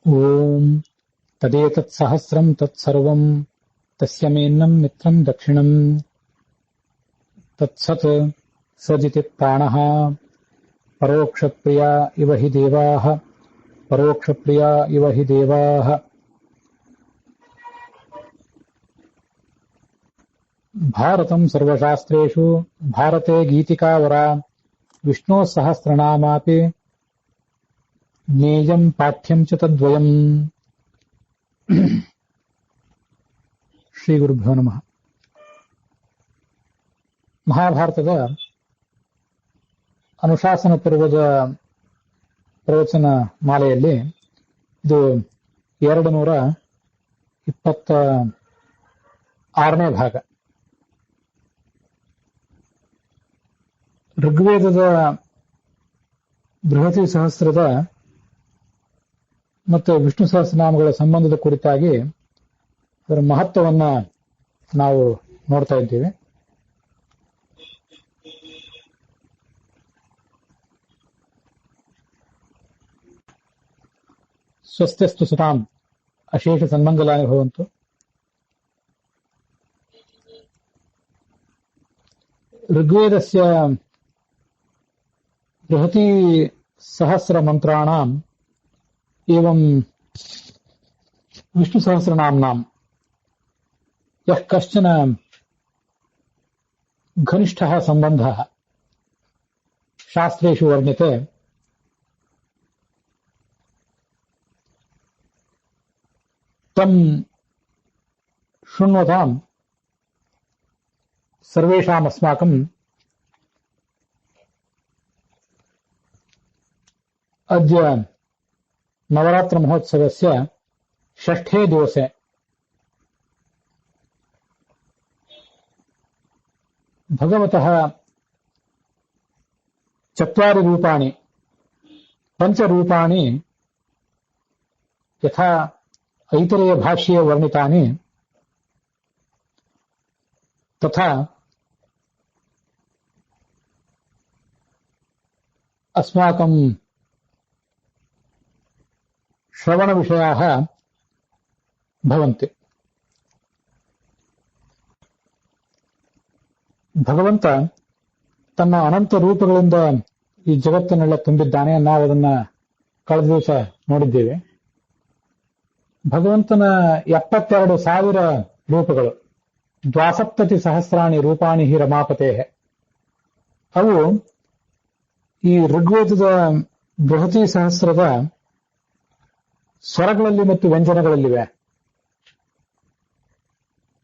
ಓಂ ತದೇತತ್ಸಹಸ್ರಂ ತತ್ಸರ್ವಂ ತಸ್ಯ ಮೇನ್ನಂ ಮಿತ್ರಂ ದಕ್ಷಿಣಂ ತತ್ಸತ್ ಸಜಿತಿ ಪ್ರಾಣಃ ಪರೋಕ್ಷಪ್ರಿಯಾ ಇವ ಹಿ ದೇವಾಃ ಪರೋಕ್ಷಪ್ರಿಯಾ ಇವ ಹಿ ದೇವಾಃ. ಭಾರತಂ ಸರ್ವಶಾಸ್ತ್ರೇಷು ಭಾರತೆ ಗೀತಿಕಾವರ ವಿಷ್ಣೋ ಸಹಸ್ರನಾಮಾಪಿ ಜ್ಞೇಯಂ ಪಾಠ್ಯಂ ಚ ತದ್ವಯಂ. ಶ್ರೀ ಗುರುಭ್ಯೋ ನಮಃ. ಮಹಾಭಾರತದ ಅನುಶಾಸನ ಪರ್ವದ ಪ್ರವಚನ ಮಾಲೆಯಲ್ಲಿ ಇದು 226ನೇ ಭಾಗ. ಋಗ್ವೇದದ ಬೃಹತಿ ಸಹಸ್ರದ ಮತ್ತು ವಿಷ್ಣು ಸಹಸ್ರನಾಮಗಳ ಸಂಬಂಧದ ಕುರಿತಾಗಿ ಅದರ ಮಹತ್ವವನ್ನ ನಾವು ನೋಡ್ತಾ ಇದ್ದೀವಿ. ಸ್ವಸ್ತ್ಯಸ್ತು ಸುತಾಂ ಅಶೇಷ ಸನ್ಮಂಗಲಾನಿ ಭವಂತು. ಋಗ್ವೇದಸ್ಯ ಬೃಹತಿ ಸಹಸ್ರ ಮಂತ್ರಾಣಾಂ एवं विष्णु सहस्रनाम्नां यः कश्चन घनिष्ठः सम्बन्धः शास्त्रेषु वर्ण्यते तं शृण्वतां सर्वेषाम् अस्माकं अद्य नवरात्र महोत्सवस्य 6ठे दिवसे भगवतः 4 रूपाणि 5 रूपाणि यथा ऐतरेय भाष्ये वर्णितानि तथा अस्माकं ಶ್ರವಣ ವಿಷಯಾಃ ಭವಂತಿ. ಭಗವಂತ ತನ್ನ ಅನಂತ ರೂಪಗಳಿಂದ ಈ ಜಗತ್ತನ್ನೆಲ್ಲ ತುಂಬಿದ್ದಾನೆ. ನಾವು ಅದನ್ನ ಕಳೆದ ದಿವಸ ನೋಡಿದ್ದೇವೆ. ಭಗವಂತನ 72,000 ರೂಪಗಳು, 72 ರೂಪಾಣಿ ಹಿ ರಮಾಪತೆ. ಅವು ಈ ಋಗ್ವೇದದ ಬೃಹತಿ ಸಹಸ್ರದ ಸ್ವರಗಳಲ್ಲಿ ಮತ್ತು ವ್ಯಂಜನಗಳಲ್ಲಿವೆ.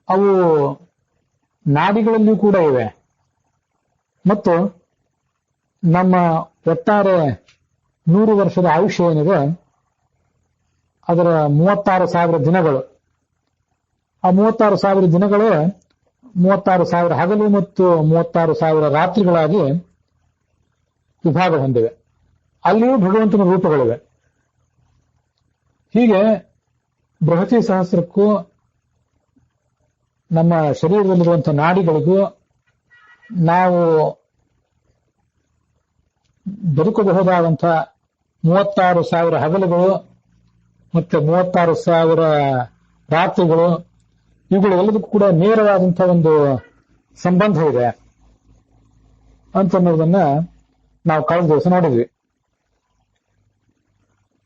ಅವು ನಾಡಿಗಳಲ್ಲಿಯೂ ಕೂಡ ಇವೆ. ಮತ್ತು ನಮ್ಮ ಒಟ್ಟಾರೆ 100 ವರ್ಷದ ಆಯುಷ್ಯ ಏನಿದೆ ಅದರ 36,000 ದಿನಗಳು. ಆ 36,000 ದಿನಗಳೇ 36,000 ಹಗಲು ಮತ್ತು 36,000 ರಾತ್ರಿಗಳಾಗಿ ವಿಭಾಗ ಹೊಂದಿವೆ. ಅಲ್ಲಿಯೂ ಭಗವಂತನ ರೂಪಗಳಿವೆ. ಹೀಗೆ ಬೃಹತಿ ಸಹಸ್ರಕ್ಕೂ ನಮ್ಮ ಶರೀರದಲ್ಲಿರುವಂತಹ ನಾಡಿಗಳಿಗೂ ನಾವು ಬದುಕಬಹುದಾದಂತಹ 36,000 ಹಗಲುಗಳು ಮತ್ತೆ 36,000 ರಾತ್ರಿಗಳು, ಇವುಗಳೆಲ್ಲದಕ್ಕೂ ಕೂಡ ನೇರವಾದಂತಹ ಒಂದು ಸಂಬಂಧ ಇದೆ ಅಂತನ್ನೋದನ್ನ ನಾವು ಕಳೆದ ದಿವಸ ನೋಡಿದ್ವಿ.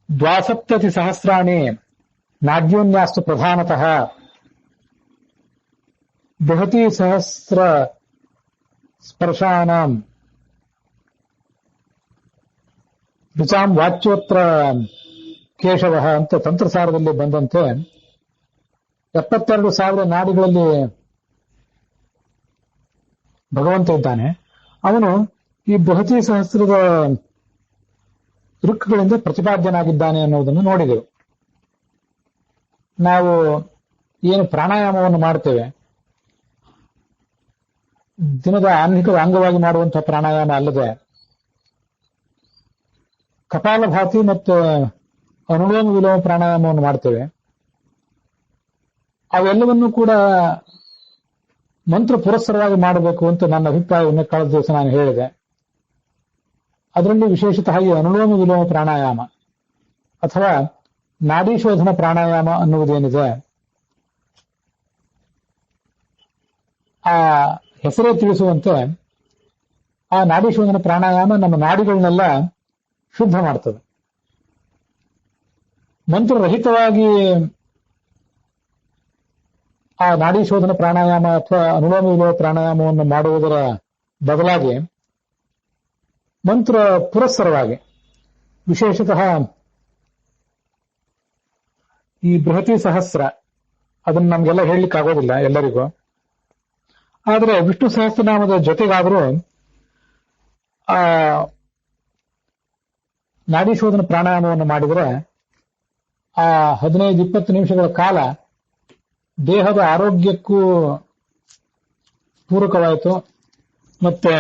72,000 ನಾಡ್ಯೋನ್ಯಾಸ್ತು ಪ್ರಧಾನತಃ ಬೃಹತಿ ಸಹಸ್ರ ಸ್ಪರ್ಶಾನಾಂ ರುಚಾಂ ವಾಚ್ಯೋತ್ರ ಕೇಶವ ಅಂತ ತಂತ್ರಸಾರದಲ್ಲಿ ಬಂದಂತೆ 72,000 ನಾಡಿಗಳಲ್ಲಿ ಭಗವಂತ ಇದ್ದಾನೆ. ಅವನು ಈ ಬೃಹತಿ ಸಹಸ್ರದ ಋಕ್ಕುಗಳಿಂದ ಪ್ರತಿಪಾದ್ಯನಾಗಿದ್ದಾನೆ ಅನ್ನೋದನ್ನು ನೋಡಿದೆವು. ನಾವು ಏನು ಪ್ರಾಣಾಯಾಮವನ್ನು ಮಾಡ್ತೇವೆ, ದಿನದ ಆನ್ಹಿಕ ಅಂಗವಾಗಿ ಮಾಡುವಂತಹ ಪ್ರಾಣಾಯಾಮ ಅಲ್ಲದೆ ಕಪಾಲಭಾತಿ ಮತ್ತು ಅನುಲೋಮ ವಿಲೋಮ ಪ್ರಾಣಾಯಾಮವನ್ನು ಮಾಡ್ತೇವೆ. ಅವೆಲ್ಲವನ್ನೂ ಕೂಡ ಮಂತ್ರ ಪುರಸ್ಸರವಾಗಿ ಮಾಡಬೇಕು ಅಂತ ನನ್ನ ಅಭಿಪ್ರಾಯವನ್ನು ಕಳೆದ ದಿವಸ ನಾನು ಹೇಳಿದೆ. ಅದರಲ್ಲಿ ವಿಶೇಷತಃ ಈ ಅನುಲೋಮ ವಿಲೋಮ ಪ್ರಾಣಾಯಾಮ ಅಥವಾ ನಾಡಿ ಶೋಧನ ಪ್ರಾಣಾಯಾಮ ಅನ್ನುವುದೇನಿದೆ, ಆ ಹೆಸರೇ ತಿಳಿಸುವಂತೆ ಆ ನಾಡಿ ಶೋಧನ ಪ್ರಾಣಾಯಾಮ ನಮ್ಮ ನಾಡಿಗಳನ್ನೆಲ್ಲ ಶುದ್ಧ ಮಾಡ್ತದೆ. ಮಂತ್ರರಹಿತವಾಗಿ ಆ ನಾಡಿ ಶೋಧನ ಪ್ರಾಣಾಯಾಮ ಅಥವಾ ಅನುಲೋಮ ವಿಲೋಮ ಪ್ರಾಣಾಯಾಮವನ್ನು ಮಾಡುವುದರ ಬದಲಾಗಿ ಮಂತ್ರ ಪುರಸ್ಸರವಾಗಿ, ವಿಶೇಷತಃ ಈ ಬೃಹತಿ ಸಹಸ್ರ, ಅದನ್ನು ನಮ್ಗೆಲ್ಲ ಹೇಳಲಿಕ್ಕೆ ಆಗೋದಿಲ್ಲ ಎಲ್ಲರಿಗೂ. ಆದರೆ ವಿಷ್ಣು ಸಹಸ್ರನಾಮದ ಜೊತೆಗಾದರೂ ಆ ನಾಡಿ ಶೋಧನ ಪ್ರಾಣಾಯಾಮವನ್ನು ಮಾಡಿದರೆ ಆ 15-20 ನಿಮಿಷಗಳ ಕಾಲ ದೇಹದ ಆರೋಗ್ಯಕ್ಕೂ ಪೂರಕವಾಯಿತು, ಮತ್ತೆ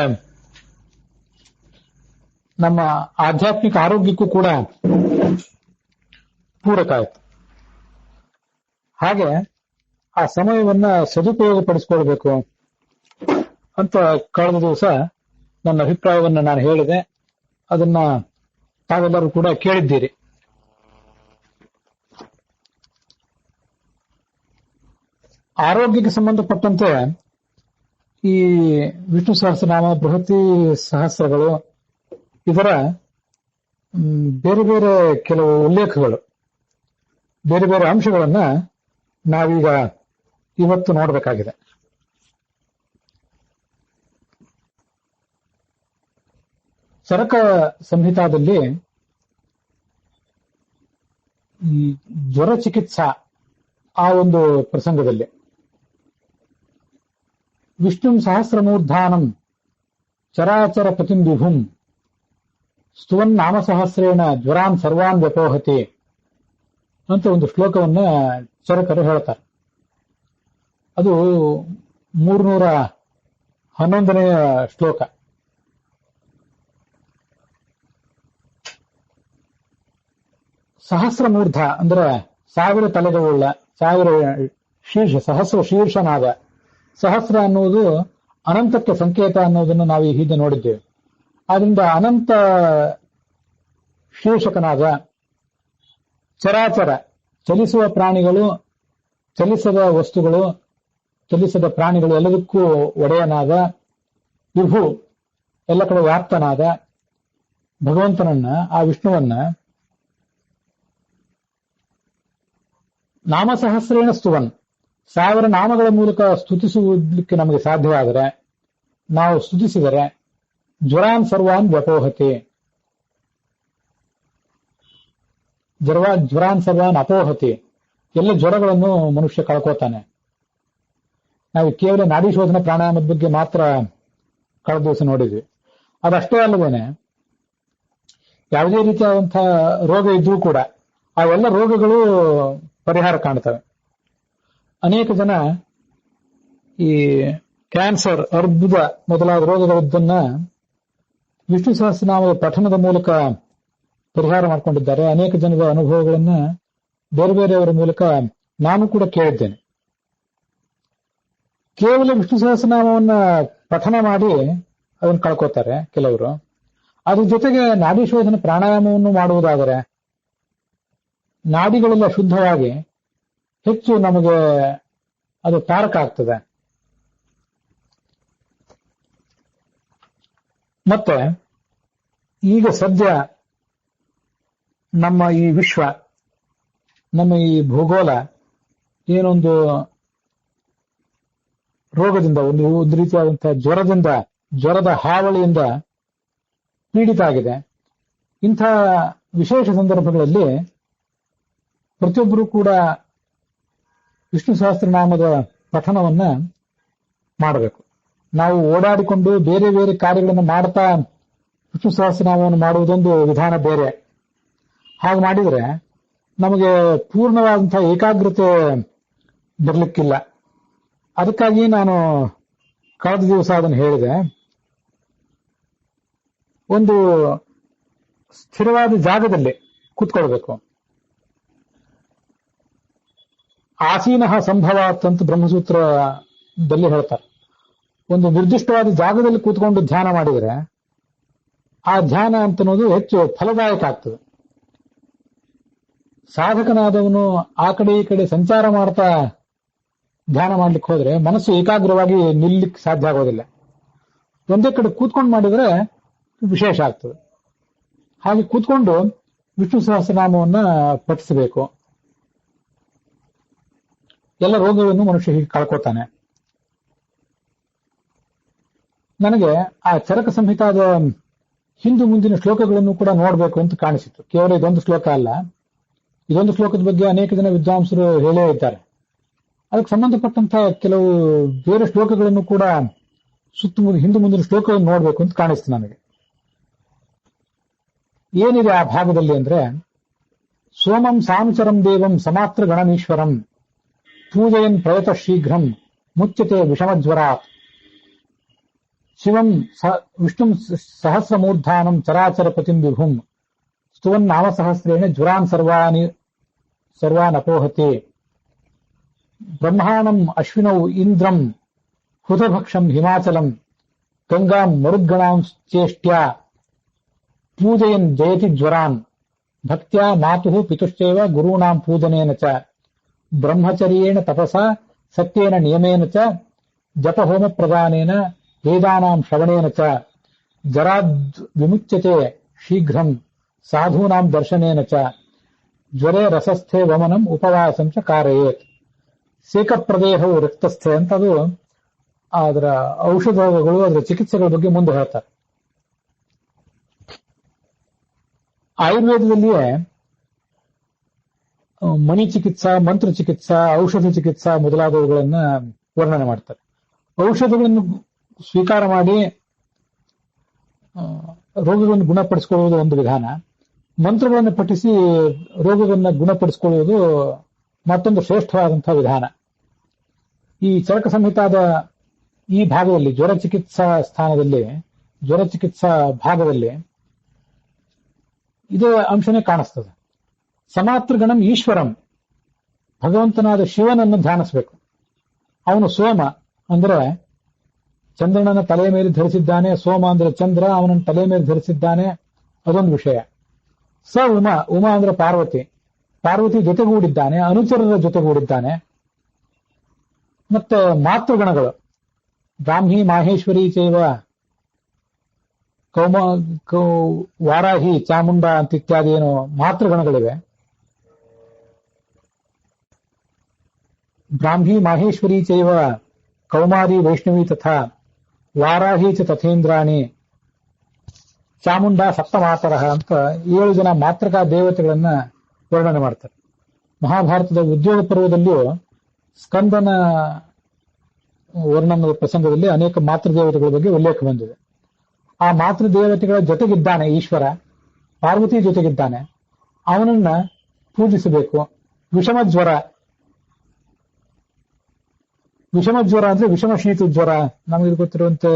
ನಮ್ಮ ಆಧ್ಯಾತ್ಮಿಕ ಆರೋಗ್ಯಕ್ಕೂ ಕೂಡ ಪೂರಕ ಆಯಿತು. ಹಾಗೆ ಆ ಸಮಯವನ್ನ ಸದುಪಯೋಗ ಪಡಿಸಿಕೊಳ್ಬೇಕು ಅಂತ ಕಳೆದ ದಿವಸ ನನ್ನ ಅಭಿಪ್ರಾಯವನ್ನು ನಾನು ಹೇಳಿದೆ. ಅದನ್ನ ತಾವೆಲ್ಲರೂ ಕೂಡ ಕೇಳಿದ್ದೀರಿ. ಆರೋಗ್ಯಕ್ಕೆ ಸಂಬಂಧಪಟ್ಟಂತೆ ಈ ವಿಷ್ಣು ಸಹಸ್ರನಾಮ, ಬೃಹತಿ ಸಹಸ್ರಗಳು, ಇದರ ಬೇರೆ ಬೇರೆ ಕೆಲವು ಉಲ್ಲೇಖಗಳು, ಬೇರೆ ಬೇರೆ ಅಂಶಗಳನ್ನ ನಾವೀಗ ಇವತ್ತು ನೋಡಬೇಕಾಗಿದೆ. ಚರಕ ಸಂಹಿತಾದಲ್ಲಿ ಈ ಜ್ವರ ಚಿಕಿತ್ಸಾ ಆ ಒಂದು ಪ್ರಸಂಗದಲ್ಲಿ ವಿಷ್ಣು ಸಹಸ್ರಮೂರ್ಧಾನಂ ಚರಾಚರ ಪತಿಂ ವಿಭುಂ ಸ್ತುವನ್ ನಾಮ ಸಹಸ್ರೇಣ ಜ್ವರಾನ್ ಸರ್ವಾನ್ ವ್ಯಪೋಹತಿ ಅಂತ ಒಂದು ಶ್ಲೋಕವನ್ನ ಚರಕರು ಹೇಳ್ತಾರೆ. ಅದು 311ನೇ ಶ್ಲೋಕ. ಸಹಸ್ರಮೂರ್ಧ ಅಂದ್ರೆ 1000 ತಲೆಗಳುಳ್ಳ, 1000 ಶೀರ್ಷ, ಸಹಸ್ರ ಶೀರ್ಷನಾದ. ಸಹಸ್ರ ಅನ್ನುವುದು ಅನಂತಕ್ಕೆ ಸಂಕೇತ ಅನ್ನೋದನ್ನು ನಾವು ಈ ಹಿಂದೆ ನೋಡಿದ್ದೇವೆ. ಆದ್ರಿಂದ ಅನಂತ ಶೀರ್ಷಕನಾದ, ಚರಾಚರ ಚಲಿಸುವ ಪ್ರಾಣಿಗಳು, ಚಲಿಸದ ವಸ್ತುಗಳು, ಚಲಿಸದ ಪ್ರಾಣಿಗಳು ಎಲ್ಲದಕ್ಕೂ ಒಡೆಯನಾದ, ವಿಭು ಎಲ್ಲ ಕಡೆ ವ್ಯಾಪ್ತನಾದ ಭಗವಂತನನ್ನ, ಆ ವಿಷ್ಣುವನ್ನ ನಾಮಸಹಸ್ರೇಣ ಸ್ತುವನ್, 1000 ನಾಮಗಳ ಮೂಲಕ ಸ್ತುತಿಸುವುದಕ್ಕೆ ನಮಗೆ ಸಾಧ್ಯವಾದರೆ, ನಾವು ಸ್ತುತಿಸಿದರೆ ಜ್ವರಾನ್ ಸರ್ವಾನ್ ವ್ಯಪೋಹತೆ, ಜ್ವರಾನ್ ಸರ್ವಾನ್ ಅಪೋಹತೆ, ಎಲ್ಲ ಜ್ವರಗಳನ್ನು ಮನುಷ್ಯ ಕಳ್ಕೋತಾನೆ. ನಾವು ಕೇವಲ ನಾಡಿ ಶೋಧನ ಪ್ರಾಣಾಯಾಮದ ಬಗ್ಗೆ ಮಾತ್ರ ಕಳೆದ ದಿವಸ ನೋಡಿದ್ವಿ. ಅದಷ್ಟೇ ಅಲ್ಲದೇನೆ ಯಾವುದೇ ರೀತಿಯಾದಂತಹ ರೋಗ ಇದ್ರೂ ಕೂಡ ಅವೆಲ್ಲ ರೋಗಗಳು ಪರಿಹಾರ ಕಾಣ್ತವೆ. ಅನೇಕ ಜನ ಈ ಕ್ಯಾನ್ಸರ್, ಅರ್ಬುದ ಮೊದಲಾದ ರೋಗಗಳಿದ್ದನ್ನ ವಿಷ್ಣು ಸಹಸ್ರನಾಮದ ಪಠಣದ ಮೂಲಕ ಪರಿಹಾರ ಮಾಡಿಕೊಂಡಿದ್ದಾರೆ. ಅನೇಕ ಜನರ ಅನುಭವಗಳನ್ನ ಬೇರೆ ಬೇರೆಯವರ ಮೂಲಕ ನಾನು ಕೂಡ ಕೇಳಿದ್ದೇನೆ. ಕೇವಲ ವಿಷ್ಣು ಸಹಸ್ರನಾಮವನ್ನ ಪಠಣ ಮಾಡಿ ಅದನ್ನು ಕಳ್ಕೋತಾರೆ ಕೆಲವರು. ಅದ್ರ ಜೊತೆಗೆ ನಾಡಿ ಶೋಧನ ಪ್ರಾಣಾಯಾಮವನ್ನು ಮಾಡುವುದಾದರೆ ನಾಡಿಗಳೆಲ್ಲ ಶುದ್ಧವಾಗಿ ಹೆಚ್ಚು ನಮಗೆ ಅದು ತಾರಕ ಆಗ್ತದೆ. ಮತ್ತೆ ಈಗ ಸದ್ಯ ನಮ್ಮ ಈ ವಿಶ್ವ, ನಮ್ಮ ಈ ಭೂಗೋಳ ಏನೊಂದು ರೋಗದಿಂದ, ಒಂದು ರೀತಿಯಾದಂತಹ ಜ್ವರದ ಹಾವಳಿಯಿಂದ ಪೀಡಿತ ಆಗಿದೆ. ಇಂಥ ವಿಶೇಷ ಸಂದರ್ಭಗಳಲ್ಲಿ ಪ್ರತಿಯೊಬ್ಬರೂ ಕೂಡ ವಿಷ್ಣು ಸಹಸ್ರನಾಮದ ಪಠಣವನ್ನ ಮಾಡಬೇಕು. ನಾವು ಓಡಾಡಿಕೊಂಡು ಬೇರೆ ಬೇರೆ ಕಾರ್ಯಗಳನ್ನು ಮಾಡ್ತಾ ವಿಷ್ಣು ಸಹಸ್ರನಾಮವನ್ನು ಮಾಡುವುದೊಂದು ವಿಧಾನ ಬೇರೆ. ಹಾಗೆ ಮಾಡಿದರೆ ನಮಗೆ ಪೂರ್ಣವಾದಂತಹ ಏಕಾಗ್ರತೆ ಬರಲಿಕ್ಕಿಲ್ಲ. ಅದಕ್ಕಾಗಿ ನಾನು ಕಳೆದ ದಿವಸ ಅದನ್ನು ಹೇಳಿದೆ. ಒಂದು ಸ್ಥಿರವಾದ ಜಾಗದಲ್ಲಿ ಕೂತ್ಕೊಳ್ಬೇಕು. ಆಸೀನಃ ಸಂಭವಾತ್ ಅಂತ ಬ್ರಹ್ಮಸೂತ್ರದಲ್ಲಿ ಹೇಳ್ತಾರೆ. ಒಂದು ನಿರ್ದಿಷ್ಟವಾದ ಜಾಗದಲ್ಲಿ ಕೂತ್ಕೊಂಡು ಧ್ಯಾನ ಮಾಡಿದರೆ ಆ ಧ್ಯಾನ ಅಂತನ್ನೋದು ಹೆಚ್ಚು ಫಲದಾಯಕ ಆಗ್ತದೆ. ಸಾಧಕನಾದವನು ಆ ಕಡೆ ಈ ಕಡೆ ಸಂಚಾರ ಮಾಡ್ತಾ ಧ್ಯಾನ ಮಾಡ್ಲಿಕ್ಕೆ ಹೋದ್ರೆ ಮನಸ್ಸು ಏಕಾಗ್ರವಾಗಿ ನಿಲ್ಲಕ್ಕೆ ಸಾಧ್ಯ ಆಗೋದಿಲ್ಲ. ಒಂದೇ ಕಡೆ ಕೂತ್ಕೊಂಡು ಮಾಡಿದ್ರೆ ವಿಶೇಷ ಆಗ್ತದೆ. ಹಾಗೆ ಕೂತ್ಕೊಂಡು ವಿಷ್ಣು ಸಹಸ್ರನಾಮವನ್ನ ಪಠಿಸಬೇಕು. ಎಲ್ಲ ರೋಗಗಳನ್ನು ಮನುಷ್ಯ ಹೀಗೆ ಕಳ್ಕೊತಾನೆ. ನನಗೆ ಆ ಚರಕ ಸಂಹಿತಾದ ಹಿಂದು ಮುಂದಿನ ಶ್ಲೋಕಗಳನ್ನು ಕೂಡ ನೋಡಬೇಕು ಅಂತ ಕಾಣಿಸಿತ್ತು. ಕೇವಲ ಇದೊಂದು ಶ್ಲೋಕ ಅಲ್ಲ, ಇದೊಂದು ಶ್ಲೋಕದ ಬಗ್ಗೆ ಅನೇಕ ಜನ ವಿದ್ವಾಂಸರು ಹೇಳೇ ಇದ್ದಾರೆ. ಅದಕ್ಕೆ ಸಂಬಂಧಪಟ್ಟಂತಹ ಕೆಲವು ಬೇರೆ ಶ್ಲೋಕಗಳನ್ನು ಕೂಡ ಹಿಂದು ಮುಂದಿನ ಶ್ಲೋಕವನ್ನು ನೋಡಬೇಕು ಅಂತ ಕಾಣಿಸ್ತು ನನಗೆ. ಏನಿದೆ ಆ ಭಾಗದಲ್ಲಿ ಅಂದ್ರೆ, ಸೋಮಂ ಸಾನುಚರಂ ದೇವಂ ಸಮಾತ್ರ ಗಣಮೀಶ್ವರಂ ಪೂಜಯನ್ ಪ್ರಯತ ಶೀಘ್ರಂ ಮುಚ್ಯತೆ ವಿಷಮಜ್ವರಾತ್ ಶಿವಂ ವಿಷ್ಣು ಸಹಸ್ರಮೂರ್ಧಾನಂ ಚರಾಚರಪತಿಂ ವಿಭುಂ ಸ್ತುವನ್ ನಾಮ ಸಹಸ್ರೇಣ ಜ್ವರಾನ್ ಸರ್ವಾನ್ ಅಪೋಹತೆ ಬ್ರಹ್ಮಾಣಂ ಅಶ್ವಿನೌ ಇಂದ್ರಂ ಹುತಭಕ್ಷಂ ಹಿಮಾಚಲಂ ಗಂಗಾಂ ಮರುದ್ಗಣಾಂ ಚೇಷ್ಟ್ಯಾ ಪೂಜಯನ್ ಜಯತಿ ಜ್ವರಾನ್ ಭಕ್ತ್ಯಾ ಮಾತುಃ ಪಿತುಶ್ಚೈವ ಗುರುಣಾಂ ಪೂಜನೇನ ಚ ಬ್ರಹ್ಮಚರ್ಯೇಣ ತಪಸಾ ಸತ್ಯೇನ ನಿಯಮೇನ ಚ ಜಪಹೋಮ ಪ್ರದಾನೇನ ವೇದಾನಾಂ ಶ್ರವಣೇನ ಚ ಜರಾದ್ ವಿಮುಚ್ಯತೆ ಶೀಘ್ರಂ ಸಾಧೂನಾಂ ದರ್ಶನೇನ ಚ ಜ್ವರೇ ರಸಸ್ಥೆ ವಮನಂ ಉಪವಾಸಂ ಚ ಕಾರಯೇತ್ ಸೇಕಪ್ರದೇಹವು ರಕ್ತಸ್ಥೆ ಅಂತ ಅದು ಅದರ ಔಷಧಗಳು, ಅದರ ಚಿಕಿತ್ಸೆಗಳ ಬಗ್ಗೆ ಮುಂದೆ ಹೇಳ್ತಾರೆ. ಆಯುರ್ವೇದದಲ್ಲಿಯೇ ಮಣಿ ಚಿಕಿತ್ಸಾ, ಮಂತ್ರ ಚಿಕಿತ್ಸಾ, ಔಷಧ ಚಿಕಿತ್ಸಾ ಮೊದಲಾದವುಗಳನ್ನ ವರ್ಣನೆ ಮಾಡ್ತಾರೆ. ಔಷಧಗಳನ್ನು ಸ್ವೀಕಾರ ಮಾಡಿ ರೋಗಗಳನ್ನು ಗುಣಪಡಿಸಿಕೊಳ್ಳುವುದು ಒಂದು ವಿಧಾನ, ಮಂತ್ರಗಳನ್ನು ಪಠಿಸಿ ರೋಗಗಳನ್ನು ಗುಣಪಡಿಸಿಕೊಳ್ಳುವುದು ಮತ್ತೊಂದು ಶ್ರೇಷ್ಠವಾದಂತಹ ವಿಧಾನ. ಈ ಚರಕ ಸಂಹಿತಾದ ಈ ಭಾಗದಲ್ಲಿ ಜ್ವರ ಚಿಕಿತ್ಸಾ ಸ್ಥಾನದಲ್ಲಿ, ಜ್ವರ ಚಿಕಿತ್ಸಾ ಭಾಗದಲ್ಲಿ ಇದೇ ಅಂಶನೇ ಕಾಣಿಸ್ತದೆ. ಸಮಾತೃಗಣಂ ಈಶ್ವರಂ, ಭಗವಂತನಾದ ಶಿವನನ್ನು ಧ್ಯಾನಿಸಬೇಕು. ಅವನು ಸೋಮ ಅಂದ್ರೆ ಚಂದ್ರನನ್ನ ತಲೆಯ ಮೇಲೆ ಧರಿಸಿದ್ದಾನೆ. ಸೋಮ ಅಂದ್ರೆ ಚಂದ್ರ, ಅವನನ್ನು ತಲೆಯ ಮೇಲೆ ಧರಿಸಿದ್ದಾನೆ, ಅದೊಂದು ವಿಷಯ. ಸ ಉಮಾ, ಉಮಾ ಅಂದ್ರೆ ಪಾರ್ವತಿ, ಪಾರ್ವತಿ ಜೊತೆಗೂಡಿದ್ದಾನೆ, ಅನುಚರರ ಜೊತೆಗೂಡಿದ್ದಾನೆ. ಮತ್ತೆ ಮಾತೃಗಣಗಳು ಬ್ರಾಹ್ಮಿ ಮಾಹೇಶ್ವರಿ ಚೈವ ವಾರಾಹಿ ಚಾಮುಂಡ ಅಂತ ಇತ್ಯಾದಿ ಏನು ಮಾತೃಗಣಗಳಿವೆ. ಬ್ರಾಹ್ಮಿ ಮಾಹೇಶ್ವರಿ ಚೈವ ಕೌಮಾರಿ ವೈಷ್ಣವಿ ತಥಾ ವಾರಾಹಿ ಚ ತಥೇಂದ್ರಾಣಿ ಚಾಮುಂಡ ಸಪ್ತಮಾತರಃ ಅಂತ 7 ಜನ ಮಾತೃಕಾ ದೇವತೆಗಳನ್ನ ವರ್ಣನೆ ಮಾಡ್ತಾರೆ. ಮಹಾಭಾರತದ ಉದ್ಯೋಗ ಪರ್ವದಲ್ಲಿಯೂ ಸ್ಕಂದನ ವರ್ಣನದ ಪ್ರಸಂಗದಲ್ಲಿ ಅನೇಕ ಮಾತೃದೇವತೆಗಳ ಬಗ್ಗೆ ಉಲ್ಲೇಖ ಬಂದಿದೆ. ಆ ಮಾತೃದೇವತೆಗಳ ಜೊತೆಗಿದ್ದಾನೆ ಈಶ್ವರ, ಪಾರ್ವತಿ ಜೊತೆಗಿದ್ದಾನೆ, ಅವನನ್ನ ಪೂಜಿಸಬೇಕು. ವಿಷಮಜ್ವರ, ವಿಷಮಜ್ವರ ಅಂದ್ರೆ ವಿಷಮ ಶೀತ ಜ್ವರ, ನಮಗೆ ಗೊತ್ತಿರುವಂತೆ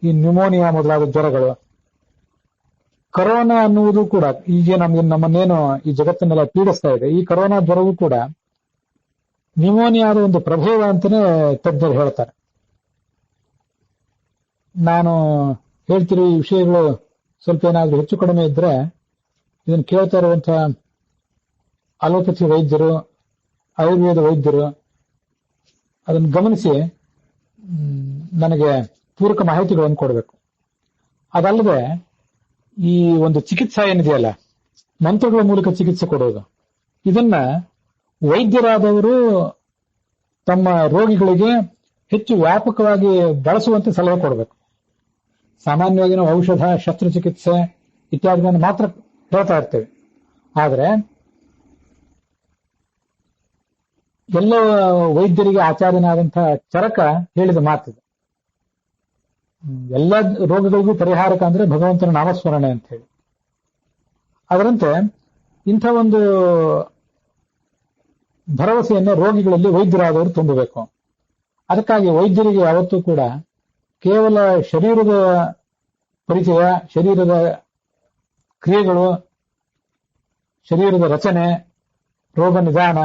ಈ ನ್ಯೂಮೋನಿಯಾ ಮೊದಲಾದ ಜ್ವರಗಳು. ಕರೋನಾ ಅನ್ನುವುದು ಕೂಡ ಈಗ ನಮ್ಮನ್ನೇನು ಈ ಜಗತ್ತನ್ನೆಲ್ಲ ಪೀಡಿಸ್ತಾ ಇದೆ, ಈ ಕರೋನಾ ಜ್ವರವೂ ಕೂಡ ನ್ಯೂಮೋನಿಯಾದ ಒಂದು ಪ್ರಭೇದ ಅಂತಾನೆ ತಜ್ಞರು ಹೇಳ್ತಾರೆ. ನಾನು ಹೇಳ್ತಿರೋ ಈ ವಿಷಯಗಳು ಸ್ವಲ್ಪ ಏನಾದ್ರೂ ಹೆಚ್ಚು ಕಡಿಮೆ ಇದ್ರೆ ಇದನ್ನು ಕೇಳ್ತಾ ಇರುವಂತಹ ಅಲೋಪತಿ ವೈದ್ಯರು, ಆಯುರ್ವೇದ ವೈದ್ಯರು ಅದನ್ನು ಗಮನಿಸಿ ನನಗೆ ಪೂರಕ ಮಾಹಿತಿಗಳನ್ನು ಕೊಡಬೇಕು. ಅದಲ್ಲದೆ ಈ ಒಂದು ಚಿಕಿತ್ಸಾ ಏನಿದೆಯಲ್ಲ, ಮಂತ್ರಗಳ ಮೂಲಕ ಚಿಕಿತ್ಸೆ ಕೊಡೋದು, ಇದನ್ನ ವೈದ್ಯರಾದವರು ತಮ್ಮ ರೋಗಿಗಳಿಗೆ ಹೆಚ್ಚು ವ್ಯಾಪಕವಾಗಿ ಬಳಸುವಂತೆ ಸಲಹೆ ಕೊಡಬೇಕು. ಸಾಮಾನ್ಯವಾಗಿ ನಾವು ಔಷಧ, ಶಸ್ತ್ರಚಿಕಿತ್ಸೆ ಇತ್ಯಾದಿಗಳನ್ನು ಮಾತ್ರ ಹೇಳ್ತಾ ಇರ್ತೇವೆ. ಆದರೆ ಎಲ್ಲ ವೈದ್ಯರಿಗೆ ಆಚಾರ್ಯನಾದಂತಹ ಚರಕ ಹೇಳಿದ ಮಾತಿದೆ, ಎಲ್ಲ ರೋಗಗಳಿಗೂ ಪರಿಹಾರಕ ಅಂದ್ರೆ ಭಗವಂತನ ನಾಮಸ್ಮರಣೆ ಅಂತ ಹೇಳಿ. ಅದರಂತೆ ಇಂಥ ಒಂದು ಭರವಸೆಯನ್ನು ರೋಗಿಗಳಲ್ಲಿ ವೈದ್ಯರಾದವರು ತುಂಬಬೇಕು. ಅದಕ್ಕಾಗಿ ವೈದ್ಯರಿಗೆ ಯಾವತ್ತೂ ಕೂಡ ಕೇವಲ ಶರೀರದ ಪರಿಚಯ, ಶರೀರದ ಕ್ರಿಯೆಗಳು, ಶರೀರದ ರಚನೆ, ರೋಗ ನಿದಾನ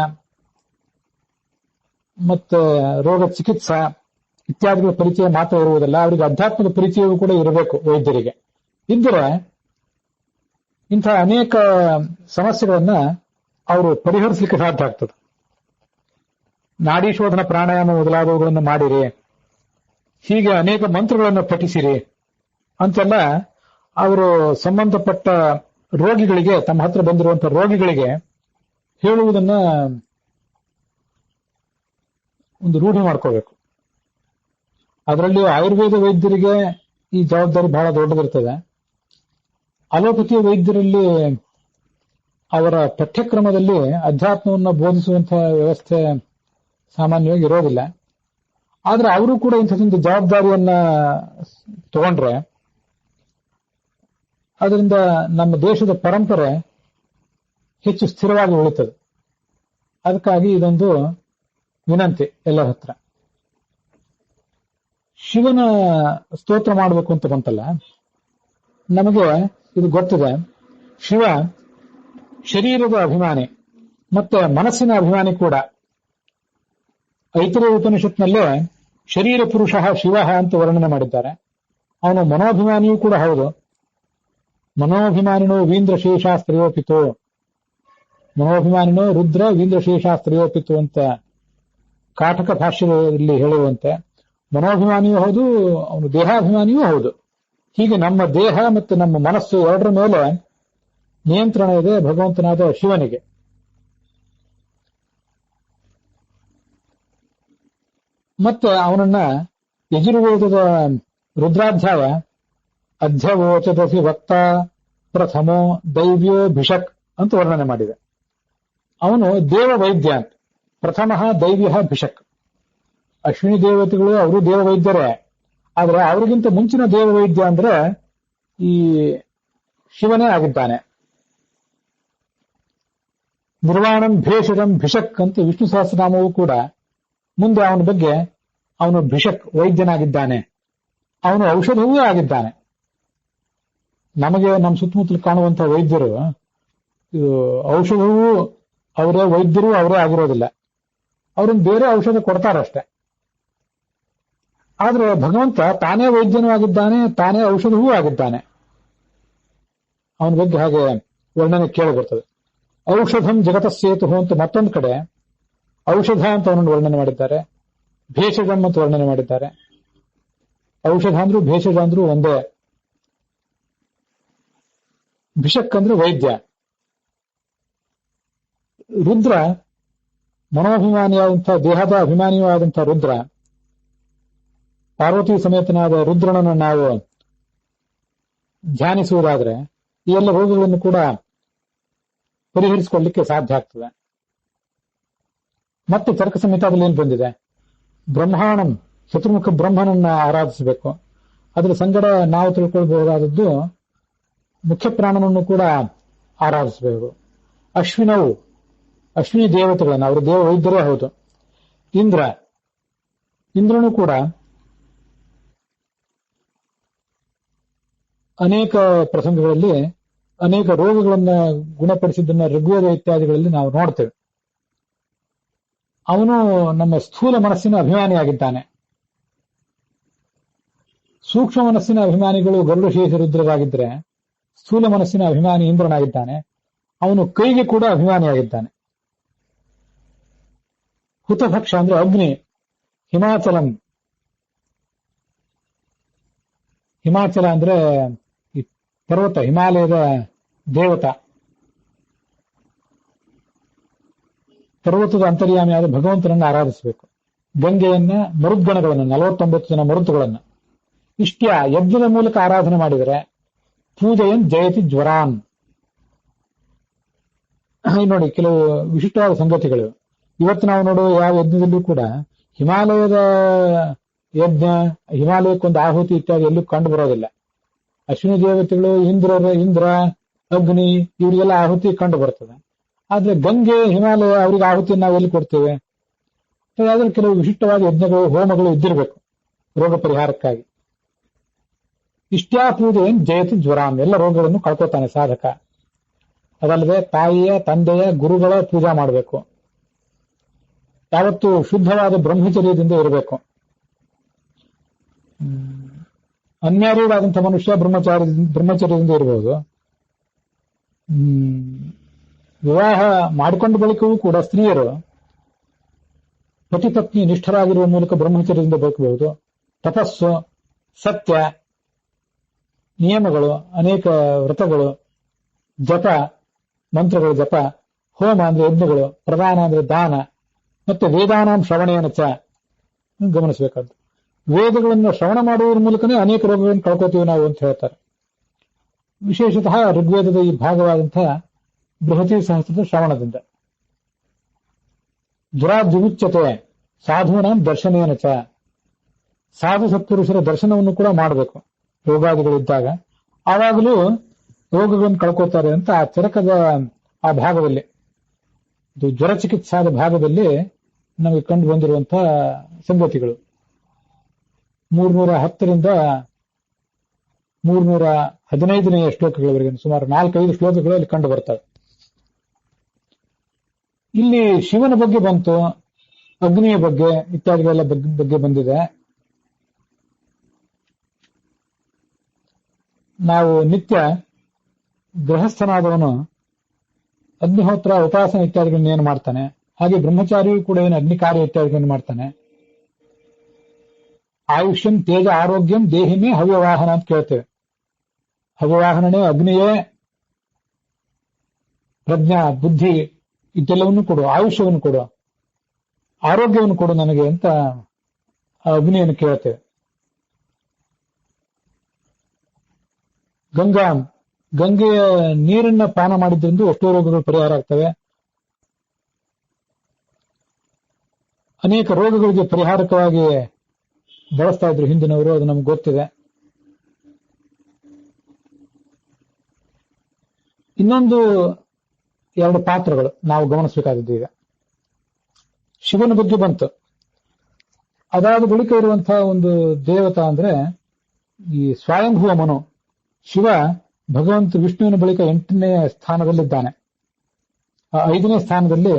ಮತ್ತು ರೋಗ ಚಿಕಿತ್ಸಾ ಇತ್ಯಾದಿಗಳ ಪರಿಚಯ ಮಾತ್ರ ಇರುವುದಲ್ಲ, ಅವರಿಗೆ ಅಧ್ಯಾತ್ಮದ ಪರಿಚಯವೂ ಕೂಡ ಇರಬೇಕು ವೈದ್ಯರಿಗೆ. ಇದ್ದರೆ ಇಂಥ ಅನೇಕ ಸಮಸ್ಯೆಗಳನ್ನ ಅವರು ಪರಿಹರಿಸಲಿಕ್ಕೆ ಸಾಧ್ಯ ಆಗ್ತದೆ. ನಾಡಿ ಶೋಧನ ಪ್ರಾಣಾಯಾಮ ಮೊದಲಾದವುಗಳನ್ನು ಮಾಡಿರಿ, ಹೀಗೆ ಅನೇಕ ಮಂತ್ರಗಳನ್ನು ಪಠಿಸಿರಿ ಅಂತೆಲ್ಲ ಅವರು ಸಂಬಂಧಪಟ್ಟ ರೋಗಿಗಳಿಗೆ, ತಮ್ಮ ಹತ್ರ ಬಂದಿರುವಂತಹ ರೋಗಿಗಳಿಗೆ ಹೇಳುವುದನ್ನ ಒಂದು ರೂಢಿ ಮಾಡ್ಕೋಬೇಕು. ಅದರಲ್ಲಿ ಆಯುರ್ವೇದ ವೈದ್ಯರಿಗೆ ಈ ಜವಾಬ್ದಾರಿ ಬಹಳ ದೊಡ್ಡದಿರ್ತದೆ. ಅಲೋಪತಿ ವೈದ್ಯರಲ್ಲಿ ಅವರ ಪಠ್ಯಕ್ರಮದಲ್ಲಿ ಅಧ್ಯಾತ್ಮವನ್ನು ಬೋಧಿಸುವಂತಹ ವ್ಯವಸ್ಥೆ ಸಾಮಾನ್ಯವಾಗಿ ಇರೋದಿಲ್ಲ. ಆದ್ರೆ ಅವರು ಕೂಡ ಇಂಥದ್ದೊಂದು ಜವಾಬ್ದಾರಿಯನ್ನ ತಗೊಂಡ್ರೆ ಅದರಿಂದ ನಮ್ಮ ದೇಶದ ಪರಂಪರೆ ಹೆಚ್ಚು ಸ್ಥಿರವಾಗಿ ಉಳಿತದೆ. ಅದಕ್ಕಾಗಿ ಇದೊಂದು ವಿನಂತಿ ಎಲ್ಲರ ಹತ್ರ. ಶಿವನ ಸ್ತೋತ್ರ ಮಾಡಬೇಕು ಅಂತ ಬಂತಲ್ಲ, ನಮಗೆ ಇದು ಗೊತ್ತಿದೆ. ಶಿವ ಶರೀರದ ಅಭಿಮಾನಿ ಮತ್ತೆ ಮನಸ್ಸಿನ ಅಭಿಮಾನಿ ಕೂಡ. ಐತರೇಯ ಉಪನಿಷತ್ನಲ್ಲೇ ಶರೀರ ಪುರುಷ ಶಿವ ಅಂತ ವರ್ಣನೆ ಮಾಡಿದ್ದಾರೆ. ಅವನು ಮನೋಭಿಮಾನಿಯೂ ಕೂಡ ಹೌದು. ಮನೋಭಿಮಾನಿನೋ ವೀಂದ್ರಶೇಷಾಸ್ತ್ರಯೋಪಿತು, ಮನೋಭಿಮಾನಿನೋ ರುದ್ರ ವೀಂದ್ರಶೇಷಾಸ್ತ್ರಯೋಪಿತು ಅಂತ ಕಾಟಕ ಭಾಷ್ಯದಲ್ಲಿ ಹೇಳುವಂತೆ ಮನೋಭಿಮಾನಿಯೂ ಹೌದು, ಅವನು ದೇಹಾಭಿಮಾನಿಯೂ ಹೌದು. ಹೀಗೆ ನಮ್ಮ ದೇಹ ಮತ್ತು ನಮ್ಮ ಮನಸ್ಸು ಎರಡರ ಮೇಲೆ ನಿಯಂತ್ರಣ ಇದೆ ಭಗವಂತನಾದ ಶಿವನಿಗೆ. ಮತ್ತೆ ಅವನನ್ನ ಯಜುರ್ವೇದದ ರುದ್ರಾಧ್ಯಾಯ ಅಧ್ಯವೋಚದಸಿ ವಕ್ತ ಪ್ರಥಮೋ ದೈವ್ಯೋ ಭಿಷಕ್ ಅಂತ ವರ್ಣನೆ ಮಾಡಿದೆ. ಅವನು ದೇವ ವೈದ್ಯ ಅಂತ. ಪ್ರಥಮ ದೈವ್ಯ ಭಿಷಕ್. ಅಶ್ವಿನಿ ದೇವತೆಗಳು ಅವರು ದೇವ ವೈದ್ಯರೇ, ಆದ್ರೆ ಅವರಿಗಿಂತ ಮುಂಚಿನ ದೇವ ವೈದ್ಯ ಅಂದ್ರೆ ಈ ಶಿವನೇ ಆಗಿದ್ದಾನೆ. ನಿರ್ವಾಣಂ ಭೇಷಜಂ ಭಿಷಕ್ ಅಂತ ವಿಷ್ಣು ಸಹಸ್ರನಾಮವೂ ಕೂಡ ಮುಂದೆ ಅವನ ಬಗ್ಗೆ ಅವನು ಭಿಷಕ್ ವೈದ್ಯನಾಗಿದ್ದಾನೆ, ಅವನು ಔಷಧವೂ ಆಗಿದ್ದಾನೆ. ನಮಗೆ ನಮ್ಮ ಸುತ್ತಮುತ್ತಲು ಕಾಣುವಂತಹ ವೈದ್ಯರು ಔಷಧವೂ ಅವರೇ, ವೈದ್ಯರು ಅವರೇ ಆಗಿರೋದಿಲ್ಲ. ಅವ್ರನ್ನ ಬೇರೆ ಔಷಧ ಕೊಡ್ತಾರಷ್ಟೆ. ಆದ್ರೆ ಭಗವಂತ ತಾನೇ ವೈದ್ಯನೂ ಆಗಿದ್ದಾನೆ, ತಾನೇ ಔಷಧವೂ ಆಗಿದ್ದಾನೆ. ಅವನ ಬಗ್ಗೆ ಹಾಗೆ ವರ್ಣನೆ ಕೇಳಿ ಬರ್ತದೆ. ಔಷಧಂ ಜಗತಸ್ಸೇತು ಅಂತ ಮತ್ತೊಂದು ಕಡೆ ಔಷಧ ಅಂತ ಅವನನ್ನು ವರ್ಣನೆ ಮಾಡಿದ್ದಾರೆ, ಭೇಷಜಂ ಅಂತ ವರ್ಣನೆ ಮಾಡಿದ್ದಾರೆ. ಔಷಧ ಅಂದ್ರೂ ಭೇಷಜ ಅಂದ್ರೂ ಒಂದೇ. ಭಿಷಕ್ ಅಂದ್ರೆ ವೈದ್ಯ. ರುದ್ರ ಮನೋಭಿಮಾನಿಯಾದಂತಹ ದೇಹದ ಅಭಿಮಾನಿಯೂ ಆದಂತಹ ರುದ್ರ, ಪಾರ್ವತಿ ಸಮೇತನಾದ ರುದ್ರನನ್ನು ನಾವು ಧ್ಯಾನಿಸುವುದಾದ್ರೆ ಈ ಎಲ್ಲ ರೋಗಗಳನ್ನು ಕೂಡ ಪರಿಹರಿಸಿಕೊಳ್ಳಲಿಕ್ಕೆ ಸಾಧ್ಯ ಆಗ್ತದೆ. ಮತ್ತೆ ತರ್ಕ ಸಂಹಿತಾದಲ್ಲಿ ಏನು ಬಂದಿದೆ? ಬ್ರಹ್ಮಾಣಂ, ಚತುರ್ಮುಖ ಬ್ರಹ್ಮನನ್ನ ಆರಾಧಿಸಬೇಕು. ಅದರ ಸಂಗಡ ನಾವು ತಿಳ್ಕೊಳ್ಬಹುದಾದದ್ದು ಮುಖ್ಯ ಪ್ರಾಣನನ್ನು ಕೂಡ ಆರಾಧಿಸಬೇಕು. ಅಶ್ವಿನವು, ಅಶ್ವಿನಿ ದೇವತೆಗಳನ್ನು, ಅವರು ದೇವ ವೈದ್ಯರೇ ಹೌದು. ಇಂದ್ರನು ಕೂಡ ಅನೇಕ ಪ್ರಸಂಗಗಳಲ್ಲಿ ಅನೇಕ ರೋಗಗಳನ್ನು ಗುಣಪಡಿಸಿದ್ದನ್ನ ಋಗ್ವೇದ ಇತ್ಯಾದಿಗಳಲ್ಲಿ ನಾವು ನೋಡ್ತೇವೆ. ಅವನು ನಮ್ಮ ಸ್ಥೂಲ ಮನಸ್ಸಿನ ಅಭಿಮಾನಿಯಾಗಿದ್ದಾನೆ. ಸೂಕ್ಷ್ಮ ಮನಸ್ಸಿನ ಅಭಿಮಾನಿಗಳು ಗರುಡಶೇಷ ರುದ್ರರಾಗಿದ್ದರೆ ಸ್ಥೂಲ ಮನಸ್ಸಿನ ಅಭಿಮಾನಿ ಇಂದ್ರನಾಗಿದ್ದಾನೆ. ಅವನು ಕೈಗೆ ಕೂಡ ಅಭಿಮಾನಿಯಾಗಿದ್ದಾನೆ. ಹುತಭಕ್ಷ ಅಂದ್ರೆ ಅಗ್ನಿ, ಹಿಮಾಚಲಂ, ಹಿಮಾಚಲ ಅಂದ್ರೆ ಪರ್ವತ, ಹಿಮಾಲಯದ ದೇವತ. ಪರ್ವತದ ಅಂತರ್ಯಾಮಿಯಾದ ಭಗವಂತನನ್ನು ಆರಾಧಿಸಬೇಕು. ಗಂಗೆಯನ್ನ, ಮರುದ್ಗಣಗಳನ್ನು, 49 ಜನ ಮರುತುಗಳನ್ನ ಇಷ್ಟ್ಯ ಯಜ್ಞದ ಮೂಲಕ ಆರಾಧನೆ ಮಾಡಿದರೆ ಪೂಜೆಯನ್ ಜಯತಿ ಜ್ವರಾನ್. ನೋಡಿ, ಕೆಲವು ವಿಶಿಷ್ಟವಾದ ಸಂಗತಿಗಳು ಇವತ್ತು ನಾವು ನೋಡುವ ಯಾವ ಯಜ್ಞದಲ್ಲೂ ಕೂಡ ಹಿಮಾಲಯದ ಯಜ್ಞ, ಹಿಮಾಲಯಕ್ಕೊಂದು ಆಹುತಿ ಇತ್ಯಾದಿ ಎಲ್ಲೂ ಕಂಡು ಬರೋದಿಲ್ಲ. ಅಶ್ವಿನಿ ದೇವತೆಗಳು, ಇಂದ್ರ, ಅಗ್ನಿ ಇವರಿಗೆಲ್ಲ ಆಹುತಿ ಕಂಡು ಬರ್ತದೆ. ಆದ್ರೆ ಗಂಗೆ, ಹಿಮಾಲಯ ಅವರಿಗೆ ಆಹುತಿಯನ್ನು ನಾವು ಎಲ್ಲಿ ಕೊಡ್ತೇವೆ? ಯಾವ್ದಾದ್ರು ಕೆಲವು ವಿಶಿಷ್ಟವಾದ ಯಜ್ಞಗಳು, ಹೋಮಗಳು ಇದ್ದಿರಬೇಕು ರೋಗ ಪರಿಹಾರಕ್ಕಾಗಿ. ಇಷ್ಟ್ಯಾ ಪೂಜೆಯನ್ನು ಜಯತಿ ಜ್ವರಾನ್, ಎಲ್ಲ ರೋಗಗಳನ್ನು ಕಳ್ಕೊತಾನೆ ಸಾಧಕ. ಅದಲ್ಲದೆ ತಾಯಿಯ, ತಂದೆಯ, ಗುರುಗಳ ಪೂಜಾ ಮಾಡಬೇಕು. ಯಾವತ್ತು ಶುದ್ಧವಾದ ಬ್ರಹ್ಮಚರ್ಯದಿಂದ ಇರಬೇಕು. ಅನ್ಯಾರೀಡಾದಂಥ ಮನುಷ್ಯ ಬ್ರಹ್ಮಚರ್ಯದಿಂದ ಇರಬಹುದು. ವಿವಾಹ ಮಾಡಿಕೊಂಡ ಬಳಿಕವೂ ಕೂಡ ಸ್ತ್ರೀಯರು ಪತಿ ಪತ್ನಿ ನಿಷ್ಠರಾಗಿರುವ ಮೂಲಕ ಬ್ರಹ್ಮಚರ್ಯದಿಂದ ಬದುಕಬಹುದು. ತಪಸ್ಸು, ಸತ್ಯ, ನಿಯಮಗಳು, ಅನೇಕ ವ್ರತಗಳು, ಜಪ, ಮಂತ್ರಗಳು ಜಪ, ಹೋಮ ಅಂದ್ರೆ ಯಜ್ಞಗಳು, ಪ್ರದಾನ ಅಂದ್ರೆ ದಾನ, ಮತ್ತೆ ವೇದಾನಾಂ ಶ್ರವಣೇನ ಚ ಗಮನಿಸಬೇಕಾದ್ದು. ವೇದಗಳನ್ನು ಶ್ರವಣ ಮಾಡುವುದರ ಮೂಲಕನೇ ಅನೇಕ ರೋಗಗಳನ್ನು ಕಳ್ಕೋತೀವಿ ನಾವು ಅಂತ ಹೇಳ್ತಾರೆ. ವಿಶೇಷತಃ ಋಗ್ವೇದದ ಈ ಭಾಗವಾದಂತಹ ಬೃಹತಿ ಸಹಸ್ರದ ಶ್ರವಣದಿಂದ. ದುರಾದ್ವಿಮುಚ್ಯತೆ ಸಾಧೂನಾಂ ದರ್ಶನೇನ ಚ, ಸಾಧು ಸತ್ಪುರುಷರ ದರ್ಶನವನ್ನು ಕೂಡ ಮಾಡಬೇಕು ರೋಗಾದಿಗಳಿದ್ದಾಗ. ಆವಾಗಲೂ ರೋಗಗಳನ್ನು ಕಳ್ಕೋತಾರೆ ಅಂತ ಆ ಚರಕದ ಆ ಭಾಗದಲ್ಲಿ, ಇದು ಜ್ವರ ಚಿಕಿತ್ಸಾದ ಭಾಗದಲ್ಲಿ ನಮಗೆ ಕಂಡು ಬಂದಿರುವಂತಹ ಸಂಗತಿಗಳು. 310ರಿಂದ 315ನೇ ಶ್ಲೋಕಗಳವರೆಗೆ ಸುಮಾರು 4-5 ಶ್ಲೋಕಗಳು ಅಲ್ಲಿ ಕಂಡು ಬರ್ತವೆ. ಇಲ್ಲಿ ಶಿವನ ಬಗ್ಗೆ ಬಂತು, ಅಗ್ನಿಯ ಬಗ್ಗೆ ಇತ್ಯಾದಿಗಳೆಲ್ಲ ಬಗ್ಗೆ ಬಂದಿದೆ. ನಾವು ನಿತ್ಯ ಗೃಹಸ್ಥನಾದವನು ಅಗ್ನಿಹೋತ್ರ, ಉಪಾಸನೆ ಇತ್ಯಾದಿಗಳನ್ನ ಏನು ಮಾಡ್ತಾನೆ, ಹಾಗೆ ಬ್ರಹ್ಮಚಾರಿಯೂ ಕೂಡ ಏನು ಅಗ್ನಿ ಕಾರ್ಯ ಇತ್ಯಾದಿಗಳನ್ನು ಮಾಡ್ತಾನೆ. ಆಯುಷ್ಯಂ ತೇಜ ಆರೋಗ್ಯಂ ದೇಹಿಮೇ ಹವ್ಯವಾಹನ ಅಂತ ಕೇಳ್ತೇವೆ. ಹವ್ಯವಾಹನನೇ ಅಗ್ನಿಯೇ, ಪ್ರಜ್ಞಾ ಬುದ್ಧಿ ಇದೆಲ್ಲವನ್ನು ಕೊಡು, ಆಯುಷ್ಯವನ್ನು ಕೊಡು, ಆರೋಗ್ಯವನ್ನು ಕೊಡು ನನಗೆ ಅಂತ ಅಗ್ನಿಯನ್ನು ಕೇಳ್ತೇವೆ. ಗಂಗೆಯ ನೀರನ್ನ ಪಾನ ಮಾಡಿದ್ರಿಂದ ಎಷ್ಟೋ ರೋಗಗಳು ಪರಿಹಾರ ಆಗ್ತವೆ. ಅನೇಕ ರೋಗಗಳಿಗೆ ಪರಿಹಾರಕವಾಗಿ ಬಳಸ್ತಾ ಇದ್ರು ಹಿಂದಿನವರು, ಅದು ನಮ್ಗೆ ಗೊತ್ತಿದೆ. ಇನ್ನೊಂದು 2 ಪಾತ್ರಗಳು ನಾವು ಗಮನಿಸಬೇಕಾದದ್ದು. ಈಗ ಶಿವನ ಬಗ್ಗೆ ಬಂತು. ಅದಾದ ಬಳಿಕ ಇರುವಂತಹ ಒಂದು ದೇವತಾ ಅಂದ್ರೆ ಈ ಸ್ವಯಂಭುವ ಮನು. ಶಿವ ಭಗವಂತ ವಿಷ್ಣುವಿನ ಬಳಿಕ 8ನೇ ಸ್ಥಾನದಲ್ಲಿದ್ದಾನೆ. 5ನೇ ಸ್ಥಾನದಲ್ಲಿ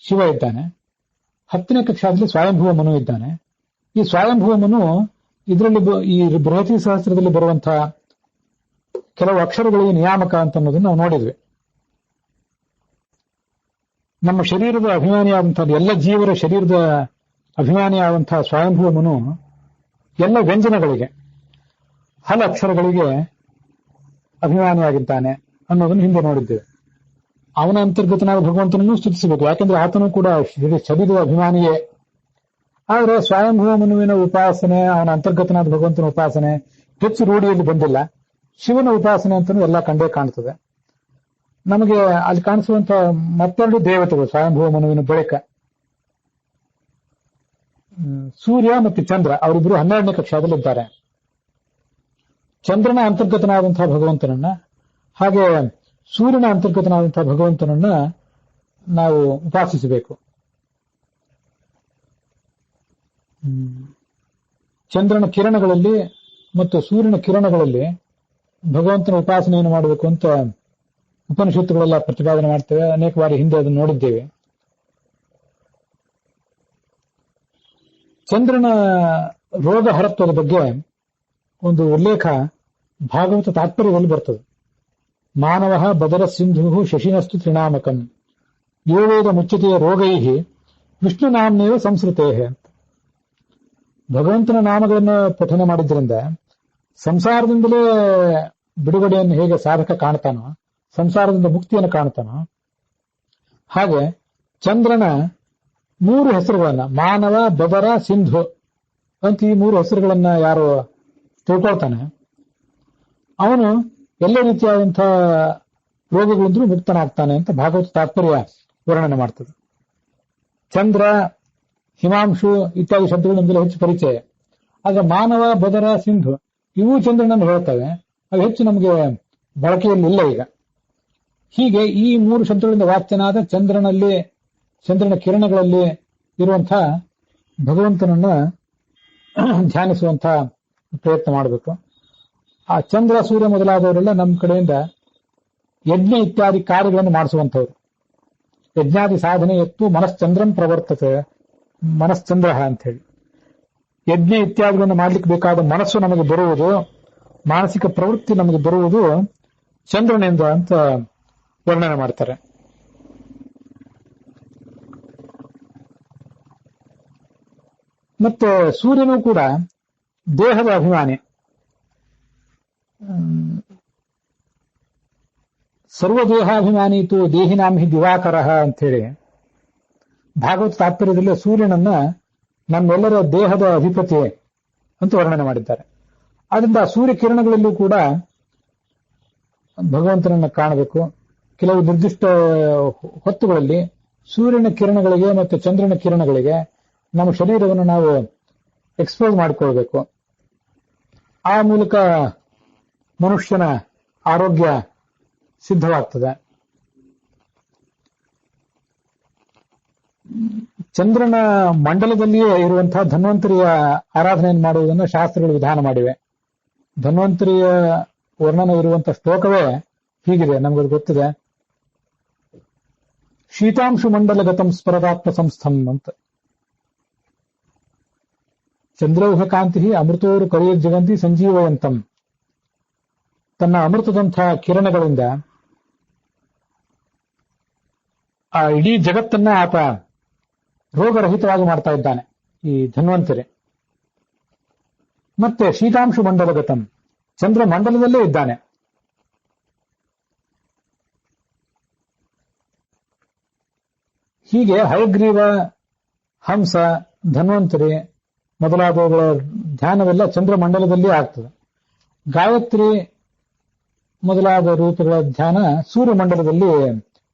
ಶಿವ ಇದ್ದಾನೆ. 10ನೇ ಕಕ್ಷಾದಲ್ಲಿ ಸ್ವಯಂಭುವ ಮನು ಇದ್ದಾನೆ. ಈ ಸ್ವಯಂಭುವ ಮನು ಇದರಲ್ಲಿ ಈ ಬೃಹತಿ ಸಹಸ್ರದಲ್ಲಿ ಬರುವಂತಹ ಕೆಲವು ಅಕ್ಷರಗಳಿಗೆ ನಿಯಾಮಕ ಅಂತ ಅನ್ನೋದನ್ನ ನಾವು ನೋಡಿದ್ವಿ. ನಮ್ಮ ಶರೀರದ ಅಭಿಮಾನಿಯಾದಂತಹ ಎಲ್ಲ ಜೀವರ ಶರೀರದ ಅಭಿಮಾನಿಯಾದಂತಹ ಸ್ವಯಂಭುವ ಮನು ಎಲ್ಲ ವ್ಯಂಜನಗಳಿಗೆ, ಹಲ ಅಕ್ಷರಗಳಿಗೆ ಅಭಿಮಾನಿಯಾಗಿದ್ದಾನೆ ಅನ್ನೋದನ್ನು ಹಿಂದೆ ನೋಡಿದ್ದೇವೆ. ಅವನ ಅಂತರ್ಗತನಾದ ಭಗವಂತನನ್ನು ಸ್ತುತಿಸಬೇಕು, ಯಾಕೆಂದ್ರೆ ಆತನು ಕೂಡ ಶರೀರದ ಅಭಿಮಾನಿಯೇ. ಆದರೆ ಸ್ವಯಂಭುವ ಮನುವಿನ ಉಪಾಸನೆ, ಅವನ ಅಂತರ್ಗತನಾದ ಭಗವಂತನ ಉಪಾಸನೆ ಹೆಚ್ಚು ರೂಢಿಯಲ್ಲಿ ಬಂದಿಲ್ಲ. ಶಿವನ ಉಪಾಸನೆ ಅಂತಲೂ ಎಲ್ಲ ಕಂಡೇ ಕಾಣ್ತದೆ. ನಮಗೆ ಅಲ್ಲಿ ಕಾಣಿಸುವಂತ ಮತ್ತೆರಡು ದೇವತೆಗಳು ಸ್ವಯಂಭುವ ಮನುವಿನ ಬಳಿಕ ಸೂರ್ಯ ಮತ್ತು ಚಂದ್ರ, ಅವರಿಬ್ಬರು 12ನೇ ಕಕ್ಷಾದಲ್ಲಿದ್ದಾರೆ. ಚಂದ್ರನ ಅಂತರ್ಗತನಾದಂತಹ ಭಗವಂತನನ್ನ, ಹಾಗೆ ಸೂರ್ಯನ ಅಂತರ್ಗತನಾದಂತಹ ಭಗವಂತನನ್ನ ನಾವು ಉಪಾಸಿಸಬೇಕು. ಚಂದ್ರನ ಕಿರಣಗಳಲ್ಲಿ ಮತ್ತು ಸೂರ್ಯನ ಕಿರಣಗಳಲ್ಲಿ ಭಗವಂತನ ಉಪಾಸನೆಯನ್ನು ಮಾಡಬೇಕು ಅಂತ ಉಪನಿಷತ್ತುಗಳೆಲ್ಲ ಪ್ರತಿಪಾದನೆ ಮಾಡ್ತೇವೆ. ಅನೇಕ ಬಾರಿ ಹಿಂದೆ ಅದನ್ನು ನೋಡಿದ್ದೇವೆ. ಚಂದ್ರನ ರೋಗ ಹರತ್ವದ ಬಗ್ಗೆ ಒಂದು ಉಲ್ಲೇಖ ಭಾಗವತ ತಾತ್ಪರ್ಯದಲ್ಲಿ ಬರ್ತದೆ. ಮಾನವ ಬದರ ಸಿಂಧು ಶಶಿನಸ್ತು ತ್ರಿನಾಮಕಂ ಯೋವೇದ ಮುಚ್ಚತೆಯ ರೋಗೈ ವಿಷ್ಣು ನಾಮನೇವ ಸಂಸ್ಕೃತೇ ಅಂತ. ಭಗವಂತನ ನಾಮಗಳನ್ನು ಪಠನೆ ಮಾಡಿದ್ರಿಂದ ಸಂಸಾರದಿಂದಲೇ ಬಿಡುಗಡೆಯನ್ನು ಹೇಗೆ ಸಾಧಕ ಕಾಣ್ತಾನೋ, ಸಂಸಾರದಿಂದ ಮುಕ್ತಿಯನ್ನು ಕಾಣ್ತಾನೋ, ಹಾಗೆ ಚಂದ್ರನ 3 ಹೆಸರುಗಳನ್ನ ಮಾನವ, ಬದರ, ಸಿಂಧು ಅಂತ ಈ 3 ಹೆಸರುಗಳನ್ನ ಯಾರು ತಿಳ್ಕೊಳ್ತಾನೆ ಅವನು ಎಲ್ಲ ರೀತಿಯಾದಂತಹ ರೋಗಗಳಿಂದಲೂ ಮುಕ್ತನಾಗ್ತಾನೆ ಅಂತ ಭಾಗವತ ತಾತ್ಪರ್ಯ ವರ್ಣನೆ ಮಾಡ್ತದೆ. ಚಂದ್ರ, ಹಿಮಾಂಶು ಇತ್ಯಾದಿ ಶಬ್ದಗಳು ನಮಗೆಲ್ಲ ಹೆಚ್ಚು ಪರಿಚಯ. ಆಗ ಮಾನವ, ಬದರ, ಸಿಂಧು ಇವು ಚಂದ್ರನನ್ನು ಹೇಳ್ತವೆ. ಅವು ಹೆಚ್ಚು ನಮಗೆ ಬಳಕೆಯಲ್ಲಿ ಇಲ್ಲ ಈಗ. ಹೀಗೆ ಈ 3 ಶಬ್ದಗಳಿಂದ ವಾಚ್ಯನಾದ ಚಂದ್ರನ ಕಿರಣಗಳಲ್ಲಿ ಇರುವಂತಹ ಭಗವಂತನನ್ನ ಧ್ಯಾನಿಸುವಂತಹ ಪ್ರಯತ್ನ ಮಾಡಬೇಕು. ಆ ಚಂದ್ರ, ಸೂರ್ಯ ಮೊದಲಾದವರೆಲ್ಲ ನಮ್ಮ ಕಡೆಯಿಂದ ಯಜ್ಞ ಇತ್ಯಾದಿ ಕಾರ್ಯಗಳನ್ನು ಮಾಡಿಸುವಂಥವ್ರು. ಯಜ್ಞಾದಿ ಸಾಧನೆ ಎತ್ತು ಮನಶ್ಚಂದ್ರಂ ಪ್ರವರ್ತತೆ, ಮನಶ್ಚಂದ್ರ ಅಂತ ಹೇಳಿ ಯಜ್ಞ ಇತ್ಯಾದಿಗಳನ್ನು ಮಾಡ್ಲಿಕ್ಕೆ ಬೇಕಾದ ಮನಸ್ಸು ನಮಗೆ ಬರುವುದು, ಮಾನಸಿಕ ಪ್ರವೃತ್ತಿ ನಮಗೆ ಬರುವುದು ಚಂದ್ರನಿಂದ ಅಂತ ವರ್ಣನೆ ಮಾಡ್ತಾರೆ. ಮತ್ತೆ ಸೂರ್ಯನೂ ಕೂಡ ದೇಹದ ಅಭಿಮಾನಿ. ಸರ್ವದೇಹಾಭಿಮಾನಿತು ದೇಹಿನಾಂ ಹಿ ದಿವಾಕರ ಅಂತೇಳಿ ಭಾಗವತ ತಾತ್ಪರ್ಯದಲ್ಲಿ ಸೂರ್ಯನನ್ನ ನಮ್ಮೆಲ್ಲರ ದೇಹದ ಅಧಿಪತಿ ಅಂತ ವರ್ಣನೆ ಮಾಡಿದ್ದಾರೆ. ಆದ್ರಿಂದ ಸೂರ್ಯ ಕಿರಣಗಳಲ್ಲೂ ಕೂಡ ಭಗವಂತನನ್ನ ಕಾಣಬೇಕು. ಕೆಲವು ನಿರ್ದಿಷ್ಟ ಹೊತ್ತುಗಳಲ್ಲಿ ಸೂರ್ಯನ ಕಿರಣಗಳಿಗೆ ಮತ್ತು ಚಂದ್ರನ ಕಿರಣಗಳಿಗೆ ನಮ್ಮ ಶರೀರವನ್ನು ನಾವು ಎಕ್ಸ್ಪೋಸ್ ಮಾಡಿಕೊಳ್ಬೇಕು. ಆ ಮೂಲಕ ಮನುಷ್ಯನ ಆರೋಗ್ಯ ಸಿದ್ಧವಾಗ್ತದೆ. ಚಂದ್ರನ ಮಂಡಲದಲ್ಲಿಯೇ ಇರುವಂತಹ ಧನ್ವಂತರಿಯ ಆರಾಧನೆಯನ್ನು ಮಾಡುವುದನ್ನು ಶಾಸ್ತ್ರಗಳು ವಿಧಾನ ಮಾಡಿವೆ. ಧನ್ವಂತರಿಯ ವರ್ಣನೆ ಇರುವಂತಹ ಶ್ಲೋಕವೇ ಹೀಗಿದೆ, ನಮ್ಗದು ಗೊತ್ತಿದೆ. ಶೀತಾಂಶು ಮಂಡಲಗತಂ ಸ್ಪರದಾತ್ಮ ಸಂಸ್ಥಂ ಅಂತ. ಚಂದ್ರೌಹ ಕಾಂತಿ ಅಮೃತೋರು ಕರಿಯಜ್ಜಗಂತಿ ಸಂಜೀವಯಂತಂ. ತನ್ನ ಅಮೃತದಂತಹ ಕಿರಣಗಳಿಂದ ಆ ಇಡೀ ಜಗತ್ತನ್ನ ಆತ ರೋಗರಹಿತವಾಗಿ ಮಾಡ್ತಾ ಇದ್ದಾನೆ ಈ ಧನ್ವಂತರಿ. ಮತ್ತೆ ಶೀತಾಂಶು ಮಂಡಲಗತಂ, ಚಂದ್ರ ಮಂಡಲದಲ್ಲೇ ಇದ್ದಾನೆ. ಹೀಗೆ ಹಯಗ್ರೀವ, ಹಂಸ, ಧನ್ವಂತರಿ ಮೊದಲಾದವುಗಳ ಧ್ಯಾನವೆಲ್ಲ ಚಂದ್ರ ಮಂಡಲದಲ್ಲಿ ಆಗ್ತದೆ. ಗಾಯತ್ರಿ ಮೊದಲಾದ ರೂಪಗಳ ಧ್ಯಾನ ಸೂರ್ಯ ಮಂಡಲದಲ್ಲಿ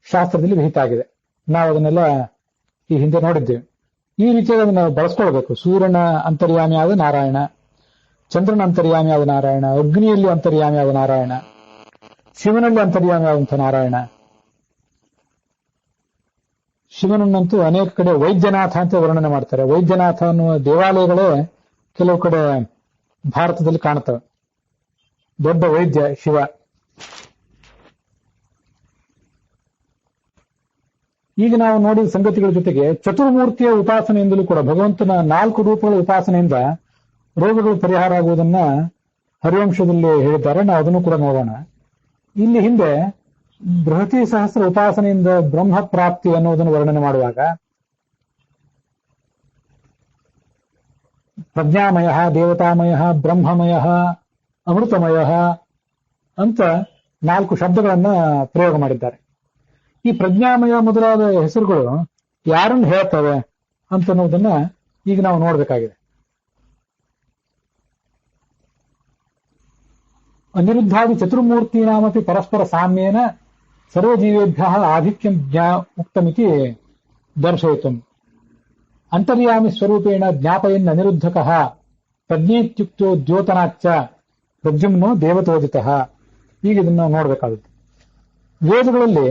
ಶಾಸ್ತ್ರದಲ್ಲಿ ವಿಹಿತ ಆಗಿದೆ. ನಾವು ಅದನ್ನೆಲ್ಲ ಈ ಹಿಂದೆ ನೋಡಿದ್ದೇವೆ. ಈ ರೀತಿಯಾಗಿ ಅದನ್ನು ಬಳಸ್ಕೊಳ್ಬೇಕು. ಸೂರ್ಯನ ಅಂತರ್ಯಾಮಿಯಾದ ನಾರಾಯಣ, ಚಂದ್ರನ ಅಂತರ್ಯಾಮಿಯಾದ ನಾರಾಯಣ, ಅಗ್ನಿಯಲ್ಲಿ ಅಂತರ್ಯಾಮಿಯಾದ ನಾರಾಯಣ, ಶಿವನಲ್ಲಿ ಅಂತರ್ಯಾಮಿಯಾದಂಥ ನಾರಾಯಣ. ಶಿವನನ್ನಂತೂ ಅನೇಕ ಕಡೆ ವೈದ್ಯನಾಥ ಅಂತ ವರ್ಣನೆ ಮಾಡ್ತಾರೆ. ವೈದ್ಯನಾಥ ಅನ್ನುವ ದೇವಾಲಯಗಳೇ ಕೆಲವು ಕಡೆ ಭಾರತದಲ್ಲಿ ಕಾಣುತ್ತವೆ. ದೊಡ್ಡ ವೈದ್ಯ ಶಿವ. ಈಗ ನಾವು ನೋಡಿದ ಸಂಗತಿಗಳ ಜೊತೆಗೆ ಚತುರ್ಮೂರ್ತಿಯ ಉಪಾಸನೆಯಿಂದಲೂ ಕೂಡ ಭಗವಂತನ 4 ರೂಪಗಳ ಉಪಾಸನೆಯಿಂದ ರೋಗಗಳು ಪರಿಹಾರ ಆಗುವುದನ್ನ ಹರಿವಂಶದಲ್ಲಿ ಹೇಳಿದ್ದಾರೆ. ನಾವು ಅದನ್ನು ಕೂಡ ನೋಡೋಣ. ಇಲ್ಲಿ ಹಿಂದೆ ಬೃಹತಿ ಸಹಸ್ರ ಉಪಾಸನೆಯಿಂದ ಬ್ರಹ್ಮ ಪ್ರಾಪ್ತಿ ಅನ್ನೋದನ್ನು ವರ್ಣನೆ ಮಾಡುವಾಗ ಪ್ರಜ್ಞಾಮಯ, ದೇವತಾಮಯ, ಬ್ರಹ್ಮಮಯ, ಅಮೃತಮಯ ಅಂತ 4 ಶಬ್ದಗಳನ್ನ ಪ್ರಯೋಗ ಮಾಡಿದ್ದಾರೆ. ಈ ಪ್ರಜ್ಞಾಮಯ ಮೊದಲಾದ ಹೆಸರುಗಳು ಯಾರನ್ನು ಹೇಳ್ತವೆ ಅಂತ ಅನ್ನೋದನ್ನ ಈಗ ನಾವು ನೋಡಬೇಕಾಗಿದೆ. ಅನಿರುದ್ಧಾದಿ ಚತುರ್ಮೂರ್ತಿ ನಾಮಪಿ ಪರಸ್ಪರ ಸಾಮ್ಯೇನ ಸರ್ವಜೀವೇಭ್ಯ ಆಧಿಕ್ಯಂ ಉಕ್ತಮಿತಿ ದರ್ಶಯಿತು. ಅಂತರ್ಯಾಮಿ ಸ್ವರೂಪೇಣ ಜ್ಞಾಪಯನ್ ಅನಿರುದ್ಧಕಃ ಪ್ರಜ್ಞೇತ್ಯುಕ್ತೋ ದ್ಯೋತನಾಚ್ಚ ಪ್ರದ್ಯುಮ್ನೋ ದೇವತೋದಿತಃ. ಈಗ ಇದನ್ನು ನಾವು ನೋಡಬೇಕಾಗುತ್ತೆ. ವೇದಗಳಲ್ಲಿ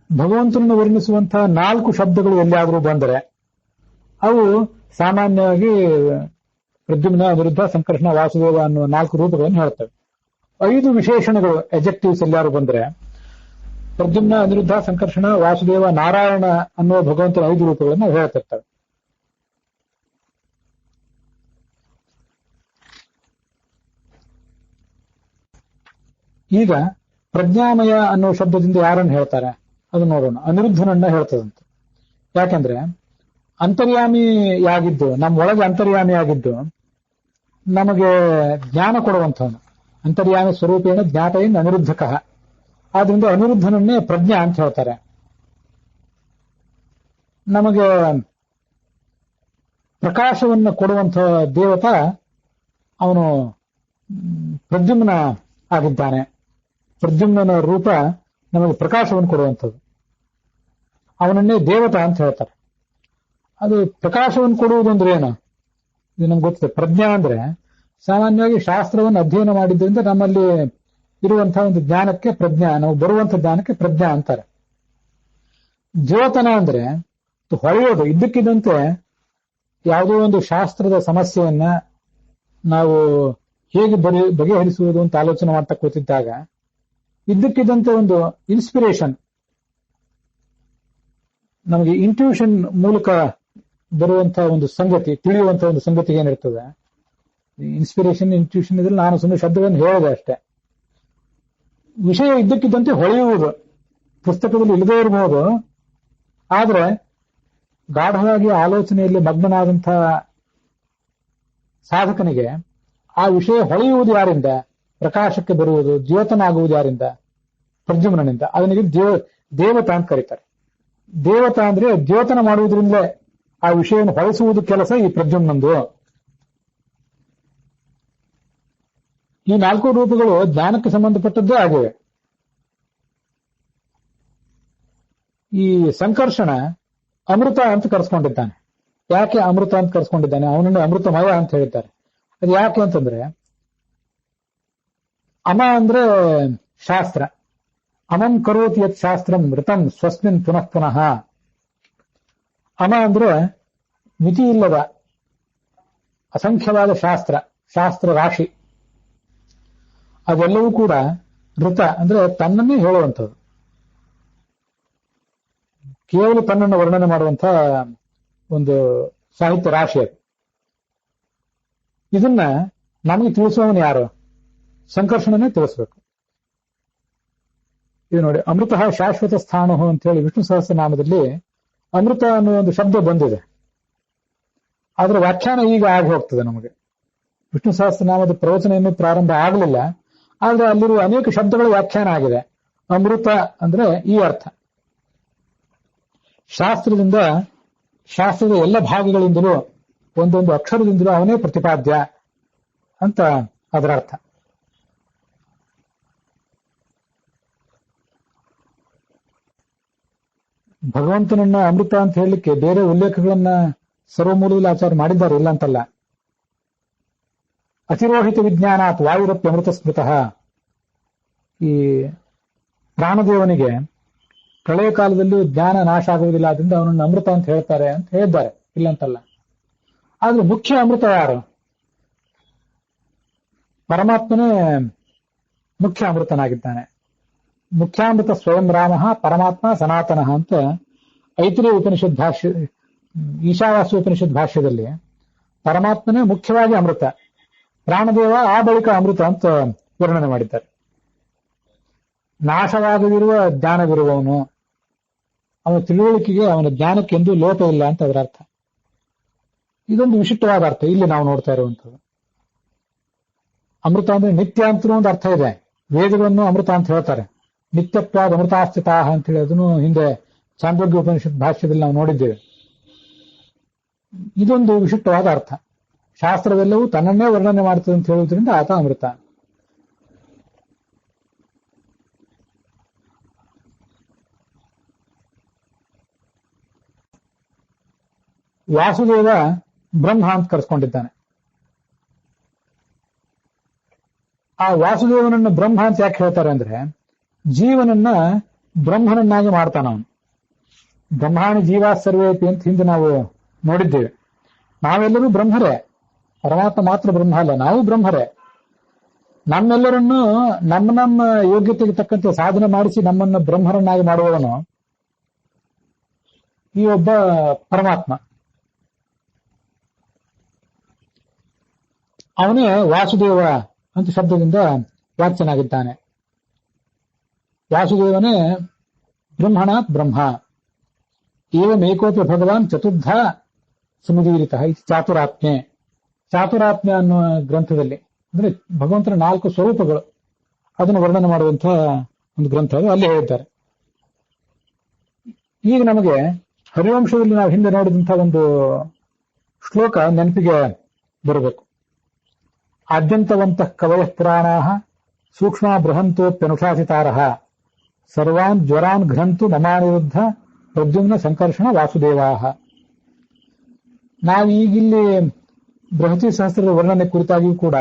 ಭಗವಂತನನ್ನು ವರ್ಣಿಸುವಂತಹ 4 ಶಬ್ದಗಳು ಎಲ್ಲಿಯಾದರೂ ಬಂದರೆ ಅವು ಸಾಮಾನ್ಯವಾಗಿ ಪ್ರದ್ಯುಮ್ನ, ಅನಿರುದ್ಧ, ಸಂಕರ್ಷಣ, ವಾಸುದೇವ ಅನ್ನುವ 4 ರೂಪಗಳನ್ನು ಹೇಳ್ತವೆ. 5 ವಿಶೇಷಣಗಳು ಎಜೆಕ್ಟಿವ್ಸ್ ಎಲ್ಲಾರು ಬಂದ್ರೆ ಪ್ರದ್ಯುಮ್ನ, ಅನಿರುದ್ಧ, ಸಂಕರ್ಷಣ, ವಾಸುದೇವ, ನಾರಾಯಣ ಅನ್ನುವ ಭಗವಂತನ 5 ರೂಪಗಳನ್ನು ಹೇಳ್ತಿರ್ತವೆ. ಈಗ ಪ್ರಜ್ಞಾಮಯ ಅನ್ನೋ ಶಬ್ದದಿಂದ ಯಾರನ್ನು ಹೇಳ್ತಾರೆ ಅದು ನೋಡೋಣ. ಅನಿರುದ್ಧನನ್ನ ಹೇಳ್ತದಂತೆ. ಯಾಕೆಂದ್ರೆ ಅಂತರ್ಯಾಮಿಯಾಗಿದ್ದು, ನಮ್ಮೊಳಗೆ ಅಂತರ್ಯಾಮಿಯಾಗಿದ್ದು ನಮಗೆ ಜ್ಞಾನ ಕೊಡುವಂಥವನು. ಅಂತರ್ಯಾಮಿ ಸ್ವರೂಪೇಣ ಜ್ಞಾಪಯನ್ ಅನಿರುದ್ಧಕಃ. ಆದ್ರಿಂದ ಅನಿರುದ್ಧನನ್ನೇ ಪ್ರಜ್ಞಾ ಅಂತ ಹೇಳ್ತಾರೆ. ನಮಗೆ ಪ್ರಕಾಶವನ್ನು ಕೊಡುವಂಥ ದೇವತ ಅವನು ಪ್ರದ್ಯುಮ್ನ ಆಗಿದ್ದಾನೆ. ಪ್ರದ್ಯುಮ್ನ ರೂಪ ನಮಗೆ ಪ್ರಕಾಶವನ್ನು ಕೊಡುವಂಥದ್ದು. ಅವನನ್ನೇ ದೇವತ ಅಂತ ಹೇಳ್ತಾರೆ. ಅದು ಪ್ರಕಾಶವನ್ನು ಕೊಡುವುದಂದ್ರೆ ಏನು? ಇದು ನಮ್ಗೆ ಗೊತ್ತಿದೆ. ಪ್ರಜ್ಞಾ ಅಂದ್ರೆ ಸಾಮಾನ್ಯವಾಗಿ ಶಾಸ್ತ್ರವನ್ನು ಅಧ್ಯಯನ ಮಾಡಿದ್ದರಿಂದ ನಮ್ಮಲ್ಲಿ ಇರುವಂತಹ ಒಂದು ಜ್ಞಾನಕ್ಕೆ ಪ್ರಜ್ಞಾ, ನಾವು ಬರುವಂತಹ ಜ್ಞಾನಕ್ಕೆ ಪ್ರಜ್ಞಾ ಅಂತಾರೆ. ದ್ಯೋತನ ಅಂದ್ರೆ ಹೊಳೆಯೋದು. ಇದ್ದಕ್ಕಿದ್ದಂತೆ ಯಾವುದೋ ಒಂದು ಶಾಸ್ತ್ರದ ಸಮಸ್ಯೆಯನ್ನ ನಾವು ಹೇಗೆ ಬಗೆಹರಿಸುವುದು ಅಂತ ಆಲೋಚನೆ ಮಾಡ್ತಾ ಕೂತಿದ್ದಾಗ ಇದ್ದಕ್ಕಿದ್ದಂತೆ ಒಂದು ಇನ್ಸ್ಪಿರೇಷನ್, ನಮಗೆ ಇಂಟ್ಯೂಷನ್ ಮೂಲಕ ಬರುವಂತಹ ಒಂದು ಸಂಗತಿ, ತಿಳಿಯುವಂತಹ ಒಂದು ಸಂಗತಿ ಏನಿರ್ತದೆ, ಇನ್ಸ್ಪಿರೇಷನ್, ಇಂಟ್ಯೂಷನ್ ಇದ್ರೆ ನಾನು ಸುಮ್ಮನೆ ಶಬ್ದವನ್ನು ಹೇಳಿದೆ ಅಷ್ಟೇ. ವಿಷಯ ಇದ್ದಕ್ಕಿದ್ದಂತೆ ಹೊಳೆಯುವುದು ಪುಸ್ತಕದಲ್ಲಿ ಇಲ್ಲದೇ ಇರಬಹುದು, ಆದ್ರೆ ಗಾಢವಾಗಿ ಆಲೋಚನೆಯಲ್ಲಿ ಮಗ್ನನಾದಂತಹ ಸಾಧಕನಿಗೆ ಆ ವಿಷಯ ಹೊಳೆಯುವುದು ಯಾರಿಂದ? ಪ್ರಕಾಶಕ್ಕೆ ಬರುವುದು, ದ್ಯೋತನಾಗುವುದು ಯಾರಿಂದ? ಪ್ರದ್ಯುಮ್ನಿಂದ. ಅದನಿಗೆ ದೇವತಾ ಅಂತ ಕರೀತಾರೆ. ದೇವತಾ ಅಂದ್ರೆ ದ್ಯೋತನ ಮಾಡುವುದರಿಂದಲೇ ಆ ವಿಷಯವನ್ನು ಹೊಳೆಸುವುದು ಕೆಲಸ ಈ ಪ್ರದ್ಯುಮ್ನಂದು. ಈ 4 ರೂಪಗಳು ಜ್ಞಾನಕ್ಕೆ ಸಂಬಂಧಪಟ್ಟದ್ದೇ ಆಗಿವೆ. ಈ ಸಂಕರ್ಷಣ ಅಮೃತ ಅಂತ ಕರೆಸ್ಕೊಂಡಿದ್ದಾನೆ. ಯಾಕೆ ಅಮೃತ ಅಂತ ಕರೆಸ್ಕೊಂಡಿದ್ದಾನೆ? ಅವನನ್ನು ಅಮೃತಮಯ ಅಂತ ಹೇಳ್ತಾರೆ. ಅದು ಯಾಕೆ ಅಂತಂದ್ರೆ, ಅಮ ಅಂದ್ರೆ ಶಾಸ್ತ್ರ. ಅಮಂ ಕರೋತಿ ಯತ್ ಶಾಸ್ತ್ರಂ ಮೃತಂ ಸ್ವಸ್ಮಿನ್ ಪುನಃ ಪುನಃ. ಅಮ ಅಂದ್ರೆ ಮಿತಿ ಇಲ್ಲದ ಅಸಂಖ್ಯವಾದ ಶಾಸ್ತ್ರ ರಾಶಿ. ಅದೆಲ್ಲವೂ ಕೂಡ ಋತ ಅಂದ್ರೆ ತನ್ನನ್ನೇ ಹೇಳುವಂಥದ್ದು, ಕೇವಲ ತನ್ನನ್ನು ವರ್ಣನೆ ಮಾಡುವಂಥ ಒಂದು ಸಾಹಿತ್ಯ ರಾಶಿ ಅದು. ಇದನ್ನ ನಮಗೆ ತಿಳಿಸುವವನು ಯಾರು? ಸಂಕರ್ಷಣನೇ ತಿಳಿಸ್ಬೇಕು. ಇದು ನೋಡಿ, ಅಮೃತ ಶಾಶ್ವತ ಸ್ಥಾನ ಅಂತ ಹೇಳಿ ವಿಷ್ಣು ಸಹಸ್ರನಾಮದಲ್ಲಿ ಅಮೃತ ಅನ್ನೋ ಒಂದು ಶಬ್ದ ಬಂದಿದೆ. ಅದರ ವ್ಯಾಖ್ಯಾನ ಈಗ ಆಗಿ ಹೋಗ್ತದೆ ನಮಗೆ. ವಿಷ್ಣು ಸಹಸ್ರನಾಮದ ಪ್ರವಚನ ಇನ್ನೂ ಪ್ರಾರಂಭ ಆಗಲಿಲ್ಲ, ಆದ್ರೆ ಅಲ್ಲಿರುವ ಅನೇಕ ಶಬ್ದಗಳು ವ್ಯಾಖ್ಯಾನ ಆಗಿದೆ. ಅಮೃತ ಅಂದ್ರೆ ಈ ಅರ್ಥ. ಶಾಸ್ತ್ರದ ಎಲ್ಲ ಭಾಗಗಳಿಂದಲೂ ಒಂದೊಂದು ಅಕ್ಷರದಿಂದಲೂ ಅವನೇ ಪ್ರತಿಪಾದ್ಯ ಅಂತ ಅದರ ಅರ್ಥ. ಭಗವಂತನನ್ನ ಅಮೃತ ಅಂತ ಹೇಳಲಿಕ್ಕೆ ಬೇರೆ ಉಲ್ಲೇಖಗಳನ್ನ ಸರ್ವಮೂಲದಲ್ಲಿ ಆಚಾರ ಮಾಡಿದ್ದಾರೆ, ಇಲ್ಲ ಅಂತಲ್ಲ. ಅತಿರೋಹಿತ ವಿಜ್ಞಾನಾತ್ ವಾಯುರಪ್ಯ ಅಮೃತ ಸ್ಮೃತಃ. ಈ ಪ್ರಾಣದೇವನಿಗೆ ಪ್ರಳಯ ಕಾಲದಲ್ಲೂ ಜ್ಞಾನ ನಾಶ ಆಗುವುದಿಲ್ಲ, ಆದ್ರಿಂದ ಅವನನ್ನು ಅಮೃತ ಅಂತ ಹೇಳ್ತಾರೆ ಅಂತ ಹೇಳಿದ್ದಾರೆ, ಇಲ್ಲ ಅಂತಲ್ಲ. ಆದ್ರೆ ಮುಖ್ಯ ಅಮೃತ ಯಾರು? ಪರಮಾತ್ಮನೇ ಮುಖ್ಯ ಅಮೃತನಾಗಿದ್ದಾನೆ. ಮುಖ್ಯಾಮೃತ ಸ್ವಯಂ ರಾಮ ಪರಮಾತ್ಮ ಸನಾತನಃ ಅಂತ ಐತರೇಯ ಉಪನಿಷತ್ ಭಾಷ್ಯ, ಈಶಾವಾಸ್ಯ ಉಪನಿಷತ್ ಭಾಷ್ಯದಲ್ಲಿ ಪರಮಾತ್ಮನೇ ಮುಖ್ಯವಾಗಿ ಅಮೃತ, ಪ್ರಾಣದೇವ ಆ ಬಳಿಕ ಅಮೃತ ಅಂತ ವರ್ಣನೆ ಮಾಡಿದ್ದಾರೆ. ನಾಶವಾಗದಿರುವ ಜ್ಞಾನವಿರುವವನು, ಅವನ ತಿಳುವಳಿಕೆಗೆ, ಅವನ ಜ್ಞಾನಕ್ಕೆಂದೂ ಲೋಪ ಇಲ್ಲ ಅಂತ ಅದರ ಅರ್ಥ. ಇದೊಂದು ವಿಶಿಷ್ಟವಾದ ಅರ್ಥ ಇಲ್ಲಿ ನಾವು ನೋಡ್ತಾ ಇರುವಂಥದ್ದು. ಅಮೃತ ಅಂದ್ರೆ ನಿತ್ಯ ಅಂತಲೂ ಒಂದು ಅರ್ಥ ಇದೆ. ವೇದಗಳನ್ನು ಅಮೃತ ಅಂತ ಹೇಳ್ತಾರೆ. ನಿತ್ಯತ್ವಾದ ಅಮೃತಾಸ್ಥಿತಾಹ ಅಂತ ಹೇಳಿ ಅದನ್ನು ಹಿಂದೆ ಚಾಂದ್ರೋಗ್ಯ ಉಪನಿಷತ್ ಭಾಷ್ಯದಲ್ಲಿ ನಾವು ನೋಡಿದ್ದೇವೆ. ಇದೊಂದು ವಿಶಿಷ್ಟವಾದ ಅರ್ಥ. ಶಾಸ್ತ್ರವೆಲ್ಲವೂ ತನ್ನನ್ನೇ ವರ್ಣನೆ ಮಾಡ್ತದೆ ಅಂತ ಹೇಳುವುದರಿಂದ ಆತ ಅಮೃತ. ವಾಸುದೇವ ಬ್ರಹ್ಮ ಅಂತ ಕರೆಸ್ಕೊಂಡಿದ್ದಾನೆ. ಆ ವಾಸುದೇವನನ್ನು ಬ್ರಹ್ಮ ಅಂತ ಯಾಕೆ ಹೇಳ್ತಾರೆ ಅಂದ್ರೆ, ಜೀವನನ್ನ ಬ್ರಹ್ಮನನ್ನಾಗಿ ಮಾಡ್ತಾನ ಅವನು. ಬ್ರಹ್ಮಾಣಿ ಜೀವಾ ಸರ್ವೇಪಿ ಅಂತ ಹಿಂದೆ ನಾವು ನೋಡಿದ್ದೇವೆ. ನಾವೆಲ್ಲರೂ ಬ್ರಹ್ಮರೇ, ಪರಮಾತ್ಮ ಮಾತ್ರ ಬ್ರಹ್ಮ ಅಲ್ಲ, ನಾವು ಬ್ರಹ್ಮರೇ. ನಮ್ಮೆಲ್ಲರನ್ನು ನಮ್ಮ ಯೋಗ್ಯತೆಗೆ ತಕ್ಕಂತೆ ಸಾಧನೆ ಮಾಡಿಸಿ ನಮ್ಮನ್ನು ಬ್ರಹ್ಮರನ್ನಾಗಿ ಮಾಡುವವನು ಈ ಒಬ್ಬ ಪರಮಾತ್ಮ. ಅವನೇ ವಾಸುದೇವ ಅಂತ ಶಬ್ದದಿಂದ ವಾಚ್ಯನಾಗಿದ್ದಾನೆ. ವಾಸುದೇವನೇ ಬ್ರಹ್ಮಣಾತ್ ಬ್ರಹ್ಮ ಏವಮೇಕೋಪಿ ಭಗವಾನ್ ಚತುರ್ಧ ಸಮುದೀರಿತ ಇದು ಚಾತುರಾತ್ಮ್ಯ. ಚಾತುರಾತ್ಮ್ಯ ಅನ್ನುವ ಗ್ರಂಥದಲ್ಲಿ ಅಂದ್ರೆ ಭಗವಂತನ 4 ಸ್ವರೂಪಗಳು ಅದನ್ನು ವರ್ಣನೆ ಮಾಡುವಂತಹ ಒಂದು ಗ್ರಂಥ ಅದು, ಅಲ್ಲಿ ಹೇಳಿದ್ದಾರೆ. ಈಗ ನಮಗೆ ಹರಿವಂಶದಲ್ಲಿ ನಾವು ಹಿಂದೆ ನೋಡಿದಂತಹ ಒಂದು ಶ್ಲೋಕ ನೆನಪಿಗೆ ಬರಬೇಕು. ಆದ್ಯಂತವಂತಃ ಕವಯಃ ಪುರಾಣಾಃ ಸೂಕ್ಷ್ಮ ಬೃಹಂತೋಪ್ಯನುಶಾಸಿತಾರಃ ಸರ್ವಾನ್ ಜ್ವರಾನ್ ಘ್ರಂತು ಮಮಾನಿರುದ್ಧ ಪ್ರದ್ಯುಮ್ನ ಸಂಕರ್ಷಣ ವಾಸುದೇವಾಹ. ನಾವೀಗಿಲ್ಲಿ ಬೃಹತಿ ಸಹಸ್ರದ ವರ್ಣನೆ ಕುರಿತಾಗಿಯೂ ಕೂಡ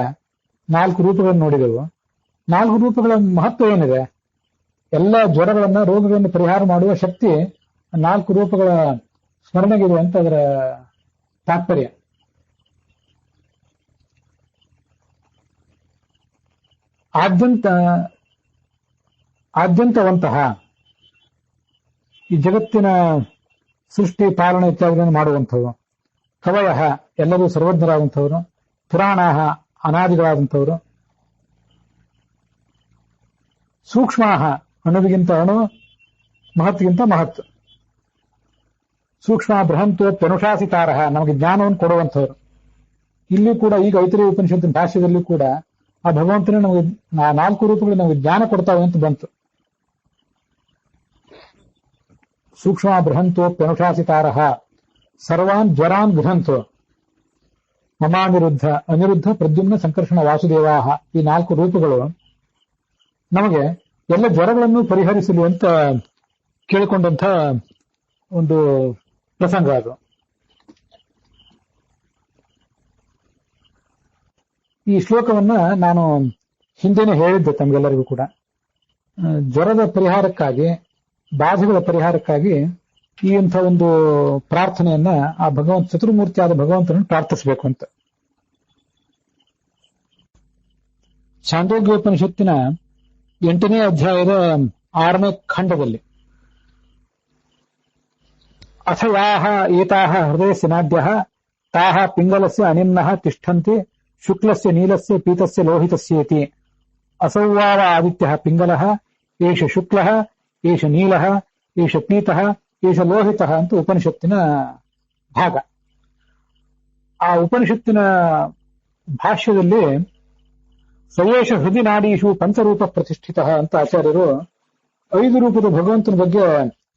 4 ರೂಪಗಳನ್ನು ನೋಡಿದೆವು. 4 ರೂಪಗಳ ಮಹತ್ವ ಏನಿದೆ? ಎಲ್ಲ ಜ್ವರಗಳನ್ನ, ರೋಗಗಳನ್ನು ಪರಿಹಾರ ಮಾಡುವ ಶಕ್ತಿ 4 ರೂಪಗಳ ಸ್ಮರಣೆಗಿದೆ ಅಂತ ಅದರ ತಾತ್ಪರ್ಯ. ಆದ್ಯಂತವಂತಹ ಈ ಜಗತ್ತಿನ ಸೃಷ್ಟಿ ಪಾಲನೆ ಇತ್ಯಾದಿಗಳನ್ನು ಮಾಡುವಂಥವು. ಕವಯಃ ಎಲ್ಲರೂ ಸರ್ವಜ್ಞರಾದಂಥವರು. ಪುರಾಣಾಹ ಅನಾದಿಗಳಾದಂಥವರು. ಸೂಕ್ಷ್ಮಾಹ ಅಣುವಿಗಿಂತ ಅಣು, ಮಹತ್ಗಿಂತ ಮಹತ್. ಸೂಕ್ಷ್ಮ ಬೃಹಂತೋಪ್ಯನುಶಾಸಿತಾರಃ ನಮಗೆ ಜ್ಞಾನವನ್ನು ಕೊಡುವಂಥವರು. ಇಲ್ಲಿ ಕೂಡ ಈಗ ಐತರೇಯ ಉಪನಿಷತ್ತಿನ ಭಾಷ್ಯದಲ್ಲಿ ಕೂಡ ಆ ಭಗವಂತನೇ ನಮಗೆ 4 ರೂಪಗಳು ನಮಗೆ ಜ್ಞಾನ ಕೊಡ್ತಾವೆ ಅಂತ ಬಂತು. ಸೂಕ್ಷ್ಮ ಬೃಹಂತೋಪ್ಯನುಶಾಸಿತಾರಃ ಸರ್ವಾನ್ ಜ್ವರಾನ್ ಗೃಹಂತೋ ಮಮಾನಿರುದ್ಧ ಅನಿರುದ್ಧ ಪ್ರದ್ಯುಮ್ನ ಸಂಕರ್ಷಣ ವಾಸುದೇವಾಹ, ಈ 4 ರೂಪಗಳು ನಮಗೆ ಎಲ್ಲ ಜ್ವರಗಳನ್ನು ಪರಿಹರಿಸಲಿ ಅಂತ ಕೇಳಿಕೊಂಡಂತ ಒಂದು ಪ್ರಸಂಗ ಅದು. ಈ ಶ್ಲೋಕವನ್ನ ನಾನು ಹಿಂದೆನೆ ಹೇಳಿದ್ದೆ ತಮಗೆಲ್ಲರಿಗೂ ಕೂಡ. ಜ್ವರದ ಪರಿಹಾರಕ್ಕಾಗಿ, ಬಾಧೆಗಳ ಪರಿಹಾರಕ್ಕಾಗಿ ಈ ಇಂಥ ಒಂದು ಪ್ರಾರ್ಥನೆಯನ್ನ ಆ ಚತುರ್ಮೂರ್ತಿಯಾದ ಭಗವಂತನನ್ನು ಪ್ರಾರ್ಥಿಸಬೇಕು ಅಂತ. ಛಾಂದೋಗ್ಯೋಪನಿಷತ್ತಿನ 8ನೇ ಅಧ್ಯಾಯದ 6ನೇ ಖಂಡದಲ್ಲಿ ಅಥ ಯಾಹ ಏತಾಹ ಹೃದಯಸ್ಯ ನಾಡ್ಯಃ ತಾಹ ಪಿಂಗಲಸ್ಯ ಅನಿಮ್ನಃ ತಿಷ್ಠಂತಿ ಶುಕ್ಲಸ್ಯ ನೀಲಸ್ಯ ಪೀತಸ್ಯ ಲೋಹಿತಸ್ಯೇತಿ ಅಸೌವಾವ ಆದಿತ್ಯಃ ಪಿಂಗಲಃ ಏಷ ಶುಕ್ಲಃ ಏಷ ನೀಲಃ ಏಷ ಪೀತಃ ಏಷ ಲೋಹಿತಃ ಅಂತ ಉಪನಿಷತ್ತಿನ ಭಾಗ. ಆ ಉಪನಿಷತ್ತಿನ ಭಾಷ್ಯದಲ್ಲಿ ಸಯೇಷ ಹೃದಯ ನಾಡೀಷು ಪಂಚರೂಪ ಪ್ರತಿಷ್ಠಿತ ಅಂತ ಆಚಾರ್ಯರು 5 ರೂಪದ ಭಗವಂತನ ಬಗ್ಗೆ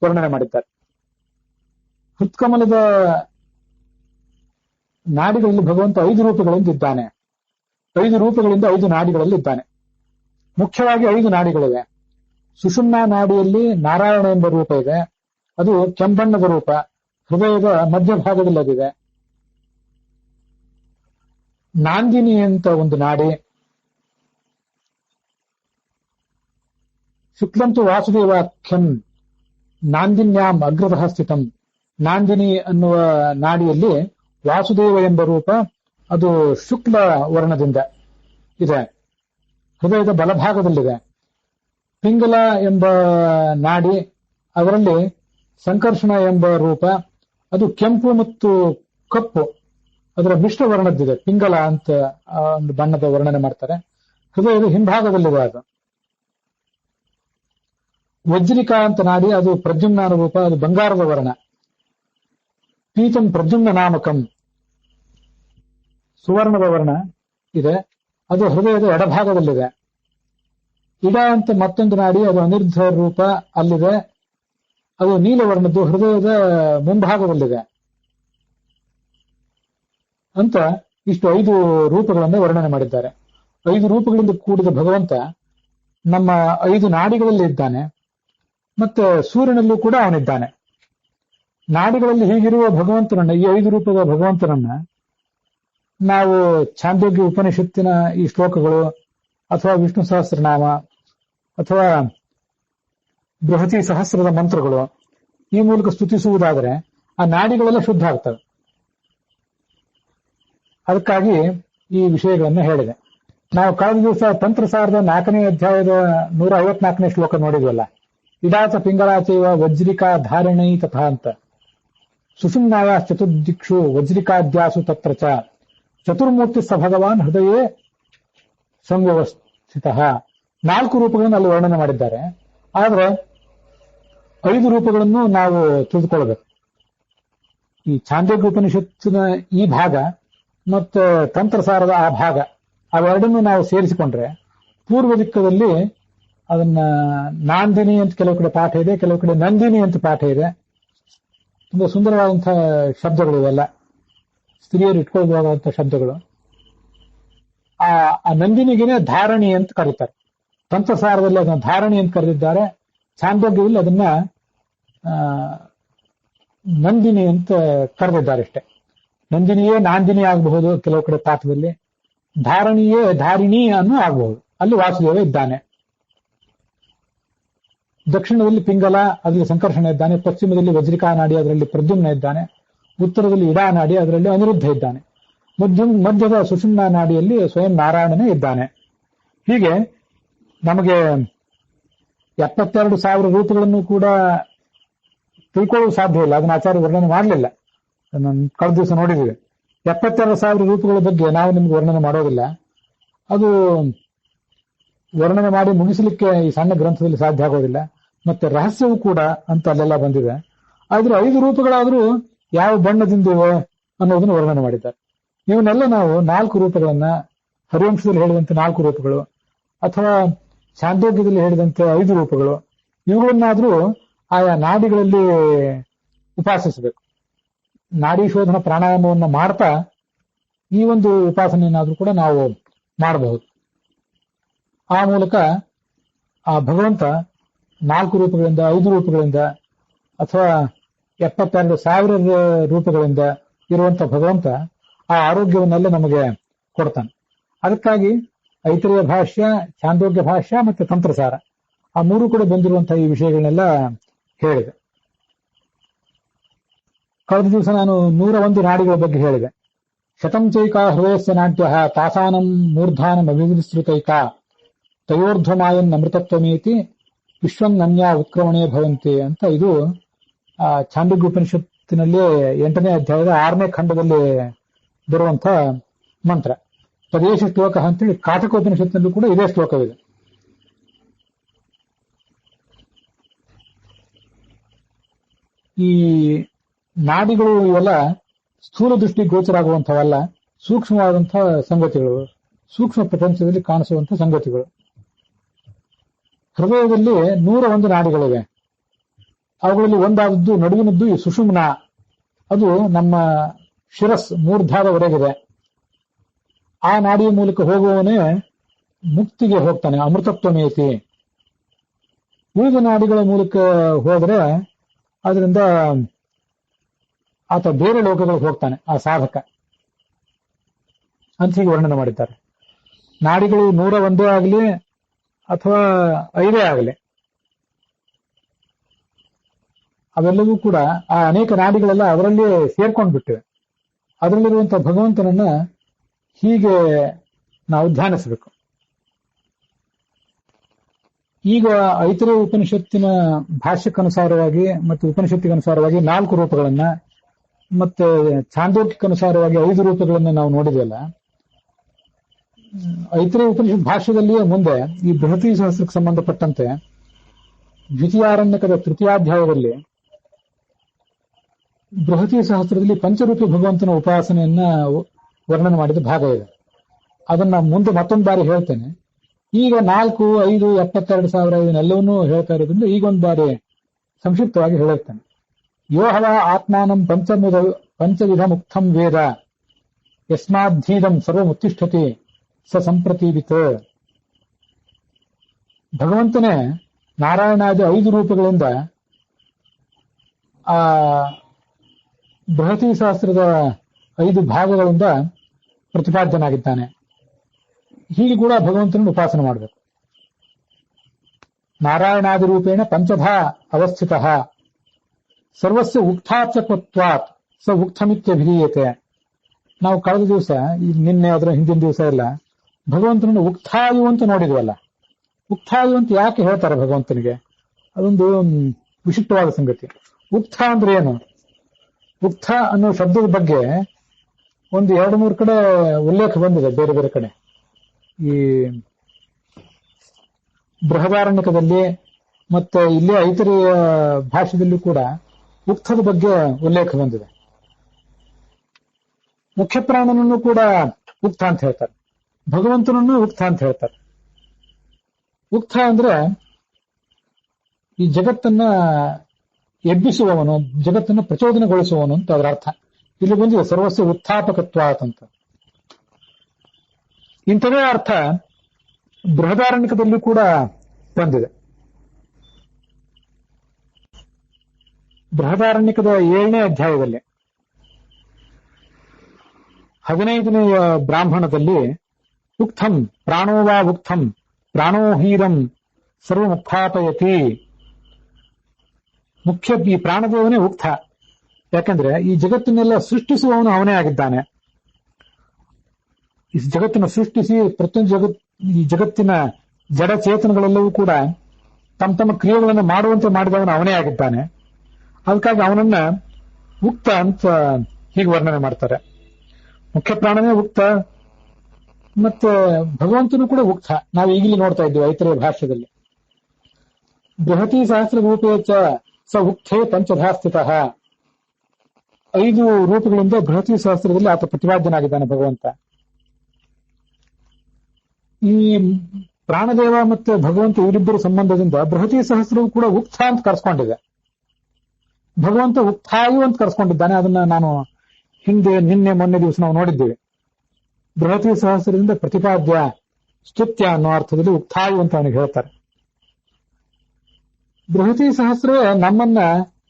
ವರ್ಣನೆ ಮಾಡಿದ್ದಾರೆ. ಹೃತ್ಕಮಲದ ನಾಡಿಗಳಲ್ಲಿ ಭಗವಂತ 5 ರೂಪಗಳಿಂದ ಇದ್ದಾನೆ. 5 ರೂಪಗಳಿಂದ 5 ನಾಡಿಗಳಲ್ಲಿ ಇದ್ದಾನೆ. ಮುಖ್ಯವಾಗಿ 5 ನಾಡಿಗಳಿವೆ. ಸುಷುಮ್ನಾ ನಾಡಿಯಲ್ಲಿ ನಾರಾಯಣ ಎಂಬ ರೂಪ ಇದೆ. ಅದು ಕೆಂಬಣ್ಣದ ರೂಪ, ಹೃದಯದ ಮಧ್ಯಭಾಗದಲ್ಲಿ ಅದಿದೆ. ನಾಂದಿನಿ ಅಂತ ಒಂದು ನಾಡಿ. ಶುಕ್ಲಂತು ವಾಸುದೇವಾಖ್ಯಂ ನಾಂದಿನ್ಯಾಂ ಅಗ್ರತಃ ಸ್ಥಿತಂ. ನಾಂದಿನಿ ಅನ್ನುವ ನಾಡಿಯಲ್ಲಿ ವಾಸುದೇವ ಎಂಬ ರೂಪ, ಅದು ಶುಕ್ಲ ವರ್ಣದಿಂದ ಇದೆ, ಹೃದಯದ ಬಲಭಾಗದಲ್ಲಿದೆ. ಪಿಂಗಲ ಎಂಬ ನಾಡಿ, ಅದರಲ್ಲಿ ಸಂಕರ್ಷಣ ಎಂಬ ರೂಪ, ಅದು ಕೆಂಪು ಮತ್ತು ಕಪ್ಪು ಅದರ ಮಿಶ್ರ ವರ್ಣದ್ದಿದೆ. ಪಿಂಗಲ ಅಂತ ಒಂದು ಬಣ್ಣದ ವರ್ಣನೆ ಮಾಡ್ತಾರೆ. ಹೃದಯದ ಹಿಂಭಾಗದಲ್ಲಿದೆ ಅದು. ವಜ್ರಿಕಾ ಅಂತ ನಾಡಿ, ಅದು ಪ್ರದ್ಯುಮ್ನ ರೂಪ, ಅದು ಬಂಗಾರದ ವರ್ಣ. ಪೀತಂ ಪ್ರದ್ಯುಮ್ನ ನಾಮಕಂ, ಸುವರ್ಣದ ವರ್ಣ ಇದೆ, ಅದು ಹೃದಯದ ಎಡಭಾಗದಲ್ಲಿದೆ. ಇಡ ಅಂತ ಮತ್ತೊಂದು ನಾಡಿ, ಅದು ಅನಿರ್ಧ ರೂಪ, ಅಲ್ಲಿದೆ, ಅದು ನೀಲವರ್ಣದ್ದು, ಹೃದಯದ ಮುಂಭಾಗದಲ್ಲಿದೆ ಅಂತ ಇಷ್ಟು 5 ರೂಪಗಳನ್ನು ವರ್ಣನೆ ಮಾಡಿದ್ದಾರೆ. 5 ರೂಪಗಳಿಂದ ಕೂಡಿದ ಭಗವಂತ ನಮ್ಮ 5 ನಾಡಿಗಳಲ್ಲಿ ಇದ್ದಾನೆ. ಮತ್ತೆ ಸೂರ್ಯನಲ್ಲೂ ಕೂಡ ಅವನಿದ್ದಾನೆ. ನಾಡಿಗಳಲ್ಲಿ ಹೀಗಿರುವ ಭಗವಂತನನ್ನ, ಈ 5 ರೂಪದ ಭಗವಂತನನ್ನ ನಾವು ಛಾಂದೋಗ್ಯ ಉಪನಿಷತ್ತಿನ ಈ ಶ್ಲೋಕಗಳು ಅಥವಾ ವಿಷ್ಣು ಸಹಸ್ರನಾಮ ಅಥವಾ ಬೃಹತಿ ಸಹಸ್ರದ ಮಂತ್ರಗಳು ಈ ಮೂಲಕ ಸ್ತುತಿಸುವುದಾದರೆ ಆ ನಾಡಿಗಳೆಲ್ಲ ಶುದ್ಧ ಆಗ್ತವೆ. ಅದಕ್ಕಾಗಿ ಈ ವಿಷಯಗಳನ್ನು ಹೇಳಿದೆ. ನಾವು ಕಳೆದ ದಿವಸ ತಂತ್ರಸಾರದ 4ನೇ ಅಧ್ಯಾಯದ 154ನೇ ಶ್ಲೋಕ ನೋಡಿದ್ವಲ್ಲ. ಇಡಾಚ ಪಿಂಗಲಾಚೈವ ವಜ್ರಿಕಾ ಧಾರಣೈ ತಥಾ ಅಂತ. ಸುಷುಮ್ನಾಯ ಚತುರ್ದಿಕ್ಷು ವಜ್ರಿಕಾದ್ಯಾಸು ತತ್ರ ಚ ಚತುರ್ಮೂರ್ತಿ ಸ ಭಗವಾನ್ ಹೃದಯೇ ಸಂವ್ಯವಸ್ಥಿತ. 4 ರೂಪಗಳನ್ನು ಅಲ್ಲಿ ವರ್ಣನೆ ಮಾಡಿದ್ದಾರೆ. ಆದ್ರೆ 5 ರೂಪಗಳನ್ನು ನಾವು ತಿಳಿದುಕೊಳ್ಬೇಕು. ಈ ಛಾಂದೋಗ್ಯ ಉಪನಿಷತ್ತಿನ ಈ ಭಾಗ ಮತ್ತು ತಂತ್ರಸಾರದ ಆ ಭಾಗ, ಅವೆರಡನ್ನು ನಾವು ಸೇರಿಸಿಕೊಂಡ್ರೆ ಪೂರ್ವ ದಿಕ್ಕದಲ್ಲಿ ಅದನ್ನ ನಾಂದಿನಿ ಅಂತ ಕೆಲವು ಕಡೆ ಪಾಠ ಇದೆ, ಕೆಲವು ಕಡೆ ನಂದಿನಿ ಅಂತ ಪಾಠ ಇದೆ. ತುಂಬಾ ಸುಂದರವಾದಂತಹ ಶಬ್ದಗಳು ಇವೆಲ್ಲ, ಸ್ತ್ರೀಯರು ಇಟ್ಕೊಳ್ಬಹುದಾದಂತಹ ಶಬ್ದಗಳು. ಆ ನಂದಿನಿಗೆನೆ ಧಾರಣಿ ಅಂತ ಕರೀತಾರೆ. ತಂತ್ರಸಾರದಲ್ಲಿ ಅದನ್ನ ಧಾರಣಿ ಅಂತ ಕರೆದಿದ್ದಾರೆ. ಛಾಂದೋಗ್ಯದಲ್ಲಿ ಅದನ್ನ ನಂದಿನಿ ಅಂತ ಕರೆದಿದ್ದಾರೆ ಅಷ್ಟೇ. ನಂದಿನಿಯೇ ನಾಂದಿನಿ ಆಗಬಹುದು ಕೆಲವು ಕಡೆ ಪಾಠದಲ್ಲಿ, ಧಾರಣಿಯೇ ಧಾರಿಣಿ ಅನ್ನೂ ಆಗಬಹುದು. ಅಲ್ಲಿ ವಾಸುದೇವ ಇದ್ದಾನೆ. ದಕ್ಷಿಣದಲ್ಲಿ ಪಿಂಗಲ, ಅದರಲ್ಲಿ ಸಂಕರ್ಷಣ ಇದ್ದಾನೆ. ಪಶ್ಚಿಮದಲ್ಲಿ ವಜ್ರಿಕಾ ನಾಡಿ, ಅದರಲ್ಲಿ ಪ್ರದ್ಯುಮ್ನ ಇದ್ದಾನೆ. ಉತ್ತರದಲ್ಲಿ ಇಡಾ ನಾಡಿ, ಅದರಲ್ಲಿ ಅನಿರುದ್ಧ ಇದ್ದಾನೆ. ಮಧ್ಯದ ಸುಷುಮ್ನಾ ನಾಡಿಯಲ್ಲಿ ಸ್ವಯಂ ನಾರಾಯಣನೇ ಇದ್ದಾನೆ. ಹೀಗೆ ನಮಗೆ 72,000 ರೂಪಗಳನ್ನು ಕೂಡ ತಿಳ್ಕೊಳ್ಳಲು ಸಾಧ್ಯ ಇಲ್ಲ. ಅದನ್ನ ಆಚಾರ್ಯ ವರ್ಣನೆ ಮಾಡಲಿಲ್ಲ. ನಾನು ಕಳೆದ ದಿವಸ ನೋಡಿದ್ದೀವಿ. 72,000 ರೂಪಗಳ ಬಗ್ಗೆ ನಾವು ನಿಮ್ಗೆ ವರ್ಣನೆ ಮಾಡೋದಿಲ್ಲ. ಅದು ವರ್ಣನೆ ಮಾಡಿ ಮುಗಿಸಲಿಕ್ಕೆ ಈ ಸಣ್ಣ ಗ್ರಂಥದಲ್ಲಿ ಸಾಧ್ಯ ಆಗೋದಿಲ್ಲ. ಮತ್ತೆ ರಹಸ್ಯವೂ ಕೂಡ ಅಂತ ಅಲ್ಲೆಲ್ಲ ಬಂದಿದೆ. ಆದ್ರೆ 5 ರೂಪಗಳಾದ್ರೂ ಯಾವ ಬಣ್ಣದಿಂದಿವೆ ಅನ್ನೋದನ್ನು ವರ್ಣನೆ ಮಾಡಿದ್ದಾರೆ. ಇವನ್ನೆಲ್ಲ ನಾವು 4 ರೂಪಗಳನ್ನ, ಹರಿವಂಶದಲ್ಲಿ ಹೇಳಿದಂತೆ 4 ರೂಪಗಳು ಅಥವಾ ಛಾಂದೋಗ್ಯದಲ್ಲಿ ಹೇಳಿದಂತೆ 5 ರೂಪಗಳು, ಇವುಗಳನ್ನಾದ್ರೂ ಆಯಾ ನಾಡಿಗಳಲ್ಲಿ ಉಪಾಸಿಸಬೇಕು. ನಾಡಿ ಶೋಧನ ಪ್ರಾಣಾಯಾಮವನ್ನು ಮಾಡ್ತಾ ಈ ಒಂದು ಉಪಾಸನೆಯನ್ನಾದ್ರೂ ಕೂಡ ನಾವು ಮಾಡಬಹುದು. ಆ ಮೂಲಕ ಆ ಭಗವಂತ 4 ರೂಪಗಳಿಂದ, 5 ರೂಪಗಳಿಂದ ಅಥವಾ 72,000 ರೂಪಗಳಿಂದ ಇರುವಂತ ಭಗವಂತ ಆ ಆರೋಗ್ಯವನ್ನೆಲ್ಲ ನಮಗೆ ಕೊಡ್ತಾನೆ. ಅದಕ್ಕಾಗಿ ಐತರೇಯ ಭಾಷ್ಯ, ಛಾಂದೋಗ್ಯ ಭಾಷ್ಯ ಮತ್ತೆ ತಂತ್ರಸಾರ, ಆ 3 ಕೂಡ ಬಂದಿರುವಂತಹ ಈ ವಿಷಯಗಳನ್ನೆಲ್ಲ ಹೇಳಿದೆ. ಕಳೆದ ದಿವಸ ನಾನು 101 ನಾಡಿಗಳ ಬಗ್ಗೆ ಹೇಳಿದೆ. ಶತಂಚೈಕ ಹೃದಯಸ್ಯ ನಾಟ್ಯ ತಾಸಾನಂ ಮೂರ್ಧಾನಂ ಅಭಿವಿಸ್ತೃತೈಕ ತಯೋರ್ಧ್ವಮಾಯನ್ ಅಮೃತತ್ವಮೇತಿ ವಿಶ್ವನ್ನನ್ಯ ಉತ್ಕ್ರಮಣೆ ಭವಂತಿ ಅಂತ ಇದು ಛಾಂದೋಗ್ಯ ಉಪನಿಷತ್ತಿನಲ್ಲಿ 8ನೇ ಅಧ್ಯಾಯದ 6ನೇ ಖಂಡದಲ್ಲಿ ಬರುವಂತ ಮಂತ್ರ. ತದೇಶ ಶ್ಲೋಕ ಅಂತೇಳಿ ಕಾಟಕೋಪನಿಷತ್ತಿನಲ್ಲೂ ಕೂಡ ಇದೇ ಶ್ಲೋಕವಿದೆ. ಈ ನಾಡಿಗಳು ಇವೆಲ್ಲ ಸ್ಥೂಲ ದೃಷ್ಟಿ ಗೋಚರ ಆಗುವಂಥವಲ್ಲ, ಸೂಕ್ಷ್ಮವಾದಂತಹ ಸಂಗತಿಗಳು, ಸೂಕ್ಷ್ಮ ಪ್ರಪಂಚದಲ್ಲಿ ಕಾಣಿಸುವಂತಹ ಸಂಗತಿಗಳು. ಹೃದಯದಲ್ಲಿ 101 ನಾಡಿಗಳಿವೆ. ಅವುಗಳಲ್ಲಿ ಒಂದಾದದ್ದು ನಡುವಿನದ್ದು ಈ ಸುಷುಮ್ನ. ಅದು ನಮ್ಮ ಶಿರಸ್ ಮೂರ್ಧಾದವರೆಗಿದೆ. ಆ ನಾಡಿಯ ಮೂಲಕ ಹೋಗುವವನೇ ಮುಕ್ತಿಗೆ ಹೋಗ್ತಾನೆ, ಅಮೃತತ್ವಮೇತಿ. ಉಳಿದ ನಾಡಿಗಳ ಮೂಲಕ ಹೋದರೆ ಅದರಿಂದ ಆತ ಬೇರೆ ಲೋಕಗಳಿಗೆ ಹೋಗ್ತಾನೆ, ಆ ಸಾಧಕ ಅಂತ ಹೀಗೆ ವರ್ಣನೆ ಮಾಡಿದ್ದಾರೆ. ನಾಡಿಗಳು 101 ಆಗಲಿ ಅಥವಾ 5 ಆಗಲಿ, ಅವೆಲ್ಲವೂ ಕೂಡ ಆ ಅನೇಕ ನಾಡಿಗಳೆಲ್ಲ ಅದರಲ್ಲೇ ಸೇರ್ಕೊಂಡ್ಬಿಟ್ಟಿವೆ. ಅದರಲ್ಲಿರುವಂತಹ ಭಗವಂತನನ್ನ ಹೀಗೆ ನಾವು ಧ್ಯಾನಿಸಬೇಕು. ಈಗ ಐತರೇಯ ಉಪನಿಷತ್ತಿನ ಭಾಷ್ಯಕ್ಕನುಸಾರವಾಗಿ ಮತ್ತು ಉಪನಿಷತ್ತಿಗನುಸಾರವಾಗಿ 4 ರೂಪಗಳನ್ನ ಮತ್ತೆ ಛಾಂದೋಗ್ಯಕ್ಕನುಸಾರವಾಗಿ 5 ರೂಪಗಳನ್ನ ನಾವು ನೋಡಿದ್ವಲ್ಲ. ಐತರೇಯ ಉಪನಿಷತ್ ಭಾಷ್ಯದಲ್ಲಿಯೇ ಮುಂದೆ ಈ ಬೃಹತಿ ಸಹಸ್ರಕ್ಕೆ ಸಂಬಂಧಪಟ್ಟಂತೆ ದ್ವಿತೀಯಾರಣ್ಯಕದ ತೃತೀಯಾಧ್ಯಾಯದಲ್ಲಿ ಬೃಹತಿ ಸಹಸ್ರದಲ್ಲಿ ಪಂಚರೂಪಿ ಭಗವಂತನ ಉಪಾಸನೆಯನ್ನ ವರ್ಣನೆ ಮಾಡಿದ ಭಾಗ ಇದೆ. ಅದನ್ನ ಮುಂದೆ ಮತ್ತೊಂದು ಬಾರಿ ಹೇಳ್ತೇನೆ. ಈಗ 4, 5, 72,000 ಇದನ್ನೆಲ್ಲವನ್ನೂ ಹೇಳ್ತಾ ಇರೋದ್ರಿಂದ ಈಗೊಂದು ಬಾರಿ ಸಂಕ್ಷಿಪ್ತವಾಗಿ ಹೇಳಿರ್ತೇನೆ. ಯೋಹವ ಆತ್ಮಾನಂ ಪಂಚವಿಧ ಮುಕ್ತಂ ವೇದ ಯಸ್ಮಾಧೀದಂ ಸರ್ವಮುತ್ತಿಷ್ಠತಿ ಸ ಸಂಪ್ರತೀವಿತ್. ಭಗವಂತನೇ ನಾರಾಯಣಾದಿ 5 ರೂಪಗಳಿಂದ ಆ ಬೃಹತಿ ಸಹಸ್ರದ 5 ಭಾಗಗಳಿಂದ ಪ್ರತಿಪಾದ್ಯನಾಗಿದ್ದಾನೆ. ಹೀಗೆ ಕೂಡ ಭಗವಂತನನ್ನು ಉಪಾಸನೆ ಮಾಡಬೇಕು. ನಾರಾಯಣಾದಿ ರೂಪೇಣ ಪಂಚಧಾ ಅವಸ್ಥಿತ ಸರ್ವಸ್ಯ ಉಕ್ತಾತ್ಮತ್ವಾತ್ ಸ ಉಕ್ತಮಿತ್ಯಭಿಧೀಯತೆ. ನಾವು ಕಳೆದ ದಿವಸ, ನಿನ್ನೆ ಅದರ ಹಿಂದಿನ ದಿವಸ ಎಲ್ಲ ಭಗವಂತನನ್ನು ಉಕ್ತಾಯು ಅಂತ ನೋಡಿದ್ವಲ್ಲ. ಉಕ್ತಾಯು ಅಂತ ಯಾಕೆ ಹೇಳ್ತಾರೆ ಭಗವಂತನಿಗೆ? ಅದೊಂದು ವಿಶಿಷ್ಟವಾದ ಸಂಗತಿ. ಉಕ್ತ ಅಂದ್ರೆ ಏನು? ಉಕ್ತ ಅನ್ನೋ ಶಬ್ದದ ಬಗ್ಗೆ ಒಂದು 2-3 ಕಡೆ ಉಲ್ಲೇಖ ಬಂದಿದೆ, ಬೇರೆ ಬೇರೆ ಕಡೆ. ಈ ಬೃಹದಾರಣ್ಯಕದಲ್ಲಿ ಮತ್ತೆ ಇಲ್ಲೇ ಐತರೇಯ ಭಾಷೆದಲ್ಲೂ ಕೂಡ ಉಕ್ತದ ಬಗ್ಗೆ ಉಲ್ಲೇಖ ಬಂದಿದೆ. ಮುಖ್ಯ ಪ್ರಾಣನನ್ನು ಕೂಡ ಉಕ್ತ ಅಂತ ಹೇಳ್ತಾರೆ, ಭಗವಂತನನ್ನು ಉಕ್ತ ಅಂತ ಹೇಳ್ತಾರೆ. ಉಕ್ತ ಅಂದ್ರೆ ಈ ಜಗತ್ತನ್ನ ಎಬ್ಬಿಸುವವನು, ಜಗತ್ತನ್ನು ಪ್ರಚೋದನೆಗೊಳಿಸುವವನು ಅಂತ ಅದರ ಅರ್ಥ. ಇಲ್ಲಿ ಬಂದಿದೆ ಸರ್ವಸ್ವ ಉತ್ಥಾಪಕತ್ವಾತ್ ಅಂತ. ಇಂಥದೇ ಅರ್ಥ ಬೃಹದಾರಣ್ಯಕದಲ್ಲಿ ಕೂಡ ಬಂದಿದೆ. ಬೃಹದಾರಣ್ಯಕದ 7ನೇ ಅಧ್ಯಾಯದಲ್ಲಿ 15ನೆಯ ಬ್ರಾಹ್ಮಣದಲ್ಲಿ ಉಕ್ತಂ ಪ್ರಾಣೋವಾ ಉಕ್ತಂ ಪ್ರಾಣೋಹೀರಂ ಸರ್ವಮುತ್ಥಾಪಯತಿ. ಮುಖ್ಯ ಈ ಪ್ರಾಣದೇವನೇ ಉಕ್ತ. ಯಾಕಂದ್ರೆ ಈ ಜಗತ್ತನ್ನೆಲ್ಲ ಸೃಷ್ಟಿಸುವವನು ಅವನೇ ಆಗಿದ್ದಾನೆ. ಈ ಜಗತ್ತನ್ನು ಸೃಷ್ಟಿಸಿ ಪ್ರತಿಯೊಂದು ಈ ಜಗತ್ತಿನ ಜಡ ಚೇತನಗಳೆಲ್ಲವೂ ಕೂಡ ತಮ್ಮ ತಮ್ಮ ಕ್ರಿಯೆಗಳನ್ನು ಮಾಡುವಂತೆ ಮಾಡಿದವನು ಅವನೇ ಆಗಿದ್ದಾನೆ. ಅದಕ್ಕಾಗಿ ಅವನನ್ನ ಉಕ್ತ ಅಂತ ಹೀಗೆ ವರ್ಣನೆ ಮಾಡ್ತಾರೆ. ಮುಖ್ಯ ಪ್ರಾಣನೇ ಉಕ್ತ, ಮತ್ತೆ ಭಗವಂತನು ಕೂಡ ಉಕ್ತ. ನಾವು ಈಗಲೇ ನೋಡ್ತಾ ಇದ್ದೀವಿ ಐತರೇಯ ಭಾಷ್ಯದಲ್ಲಿ. ಬೃಹತಿ ಸಹಸ್ರ ರೂಪೇಚ ಸ ಉಕ್ತೇ ಪಂಚಧಾ ಸ್ಥಿತಃ. 5 ರೂಪಗಳಿಂದ ಬೃಹತಿ ಸಹಸ್ರದಲ್ಲಿ ಆತ ಪ್ರತಿಪಾದ್ಯನಾಗಿದ್ದಾನೆ ಭಗವಂತ. ಈ ಪ್ರಾಣದೇವ ಮತ್ತೆ ಭಗವಂತ ಇವರಿಬ್ಬರ ಸಂಬಂಧದಿಂದ ಬೃಹತಿ ಸಹಸ್ರವು ಕೂಡ ಉಕ್ಥ ಅಂತ ಕರೆಸ್ಕೊಂಡಿದೆ. ಭಗವಂತ ಉಕ್ತಾಯು ಅಂತ ಕರೆಸ್ಕೊಂಡಿದ್ದಾನೆ. ಅದನ್ನ ನಾನು ನಿನ್ನೆ ಮೊನ್ನೆ ದಿವಸ ನಾವು ನೋಡಿದ್ದೇವೆ. ಬೃಹತಿ ಸಹಸ್ರದಿಂದ ಪ್ರತಿಪಾದ್ಯ ಸ್ತುತ್ಯ ಅನ್ನೋ ಅರ್ಥದಲ್ಲಿ ಉಕ್ತಾಯು ಅಂತ ಅವನಿಗೆ ಹೇಳ್ತಾರೆ. ಬೃಹತಿ ಸಹಸ್ರವೇ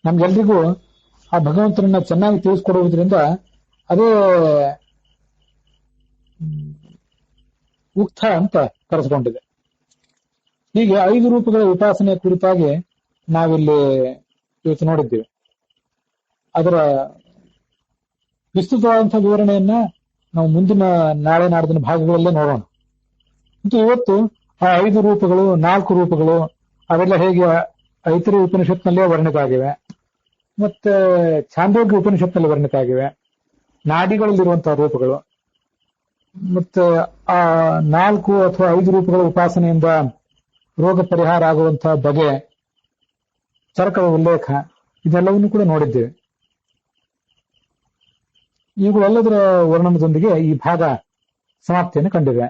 ನಮ್ಗೆಲ್ರಿಗೂ ಆ ಭಗವಂತನನ್ನ ಚೆನ್ನಾಗಿ ತಿಳಿಸ್ಕೊಡುವುದರಿಂದ ಅದೇ ಉಕ್ತ ಅಂತ ಕರೆಸ್ಕೊಂಡಿದೆ. ಹೀಗೆ 5 ರೂಪಗಳ ಉಪಾಸನೆಯ ಕುರಿತಾಗಿ ನಾವಿಲ್ಲಿ ಇವತ್ತು ನೋಡಿದ್ದೇವೆ. ಅದರ ವಿಸ್ತೃತವಾದಂತಹ ವಿವರಣೆಯನ್ನ ನಾವು ಮುಂದಿನ ನಾಳೆ ನಾಡಿನ ಭಾಗಗಳಲ್ಲೇ ನೋಡೋಣ. ಮತ್ತು ಇವತ್ತು ಆ 5 ರೂಪಗಳು 4 ರೂಪಗಳು ಅವೆಲ್ಲ ಹೇಗೆ ಐತರಿ ಉಪನಿಷತ್ನಲ್ಲೇ ವರ್ಣಿತ ಆಗಿವೆ, ಮತ್ತೆ ಛಾಂದೋಗ್ಯ ಉಪನಿಷತ್ನಲ್ಲಿ ವರ್ಣಿತ ಆಗಿವೆ, ನಾಡಿಗಳಲ್ಲಿರುವಂತಹ ರೂಪಗಳು, ಮತ್ತೆ ಆ 4 ಅಥವಾ 5 ರೂಪಗಳ ಉಪಾಸನೆಯಿಂದ ರೋಗ ಪರಿಹಾರ ಆಗುವಂತಹ ಬಗೆ, ಚರಕದ ಉಲ್ಲೇಖ, ಇದೆಲ್ಲವನ್ನೂ ಕೂಡ ನೋಡಿದ್ದೇವೆ. ಇವುಗಳೆಲ್ಲದರ ವರ್ಣನದೊಂದಿಗೆ ಈ ಭಾಗ ಸಮಾಪ್ತಿಯನ್ನು ಕಂಡಿದೆ.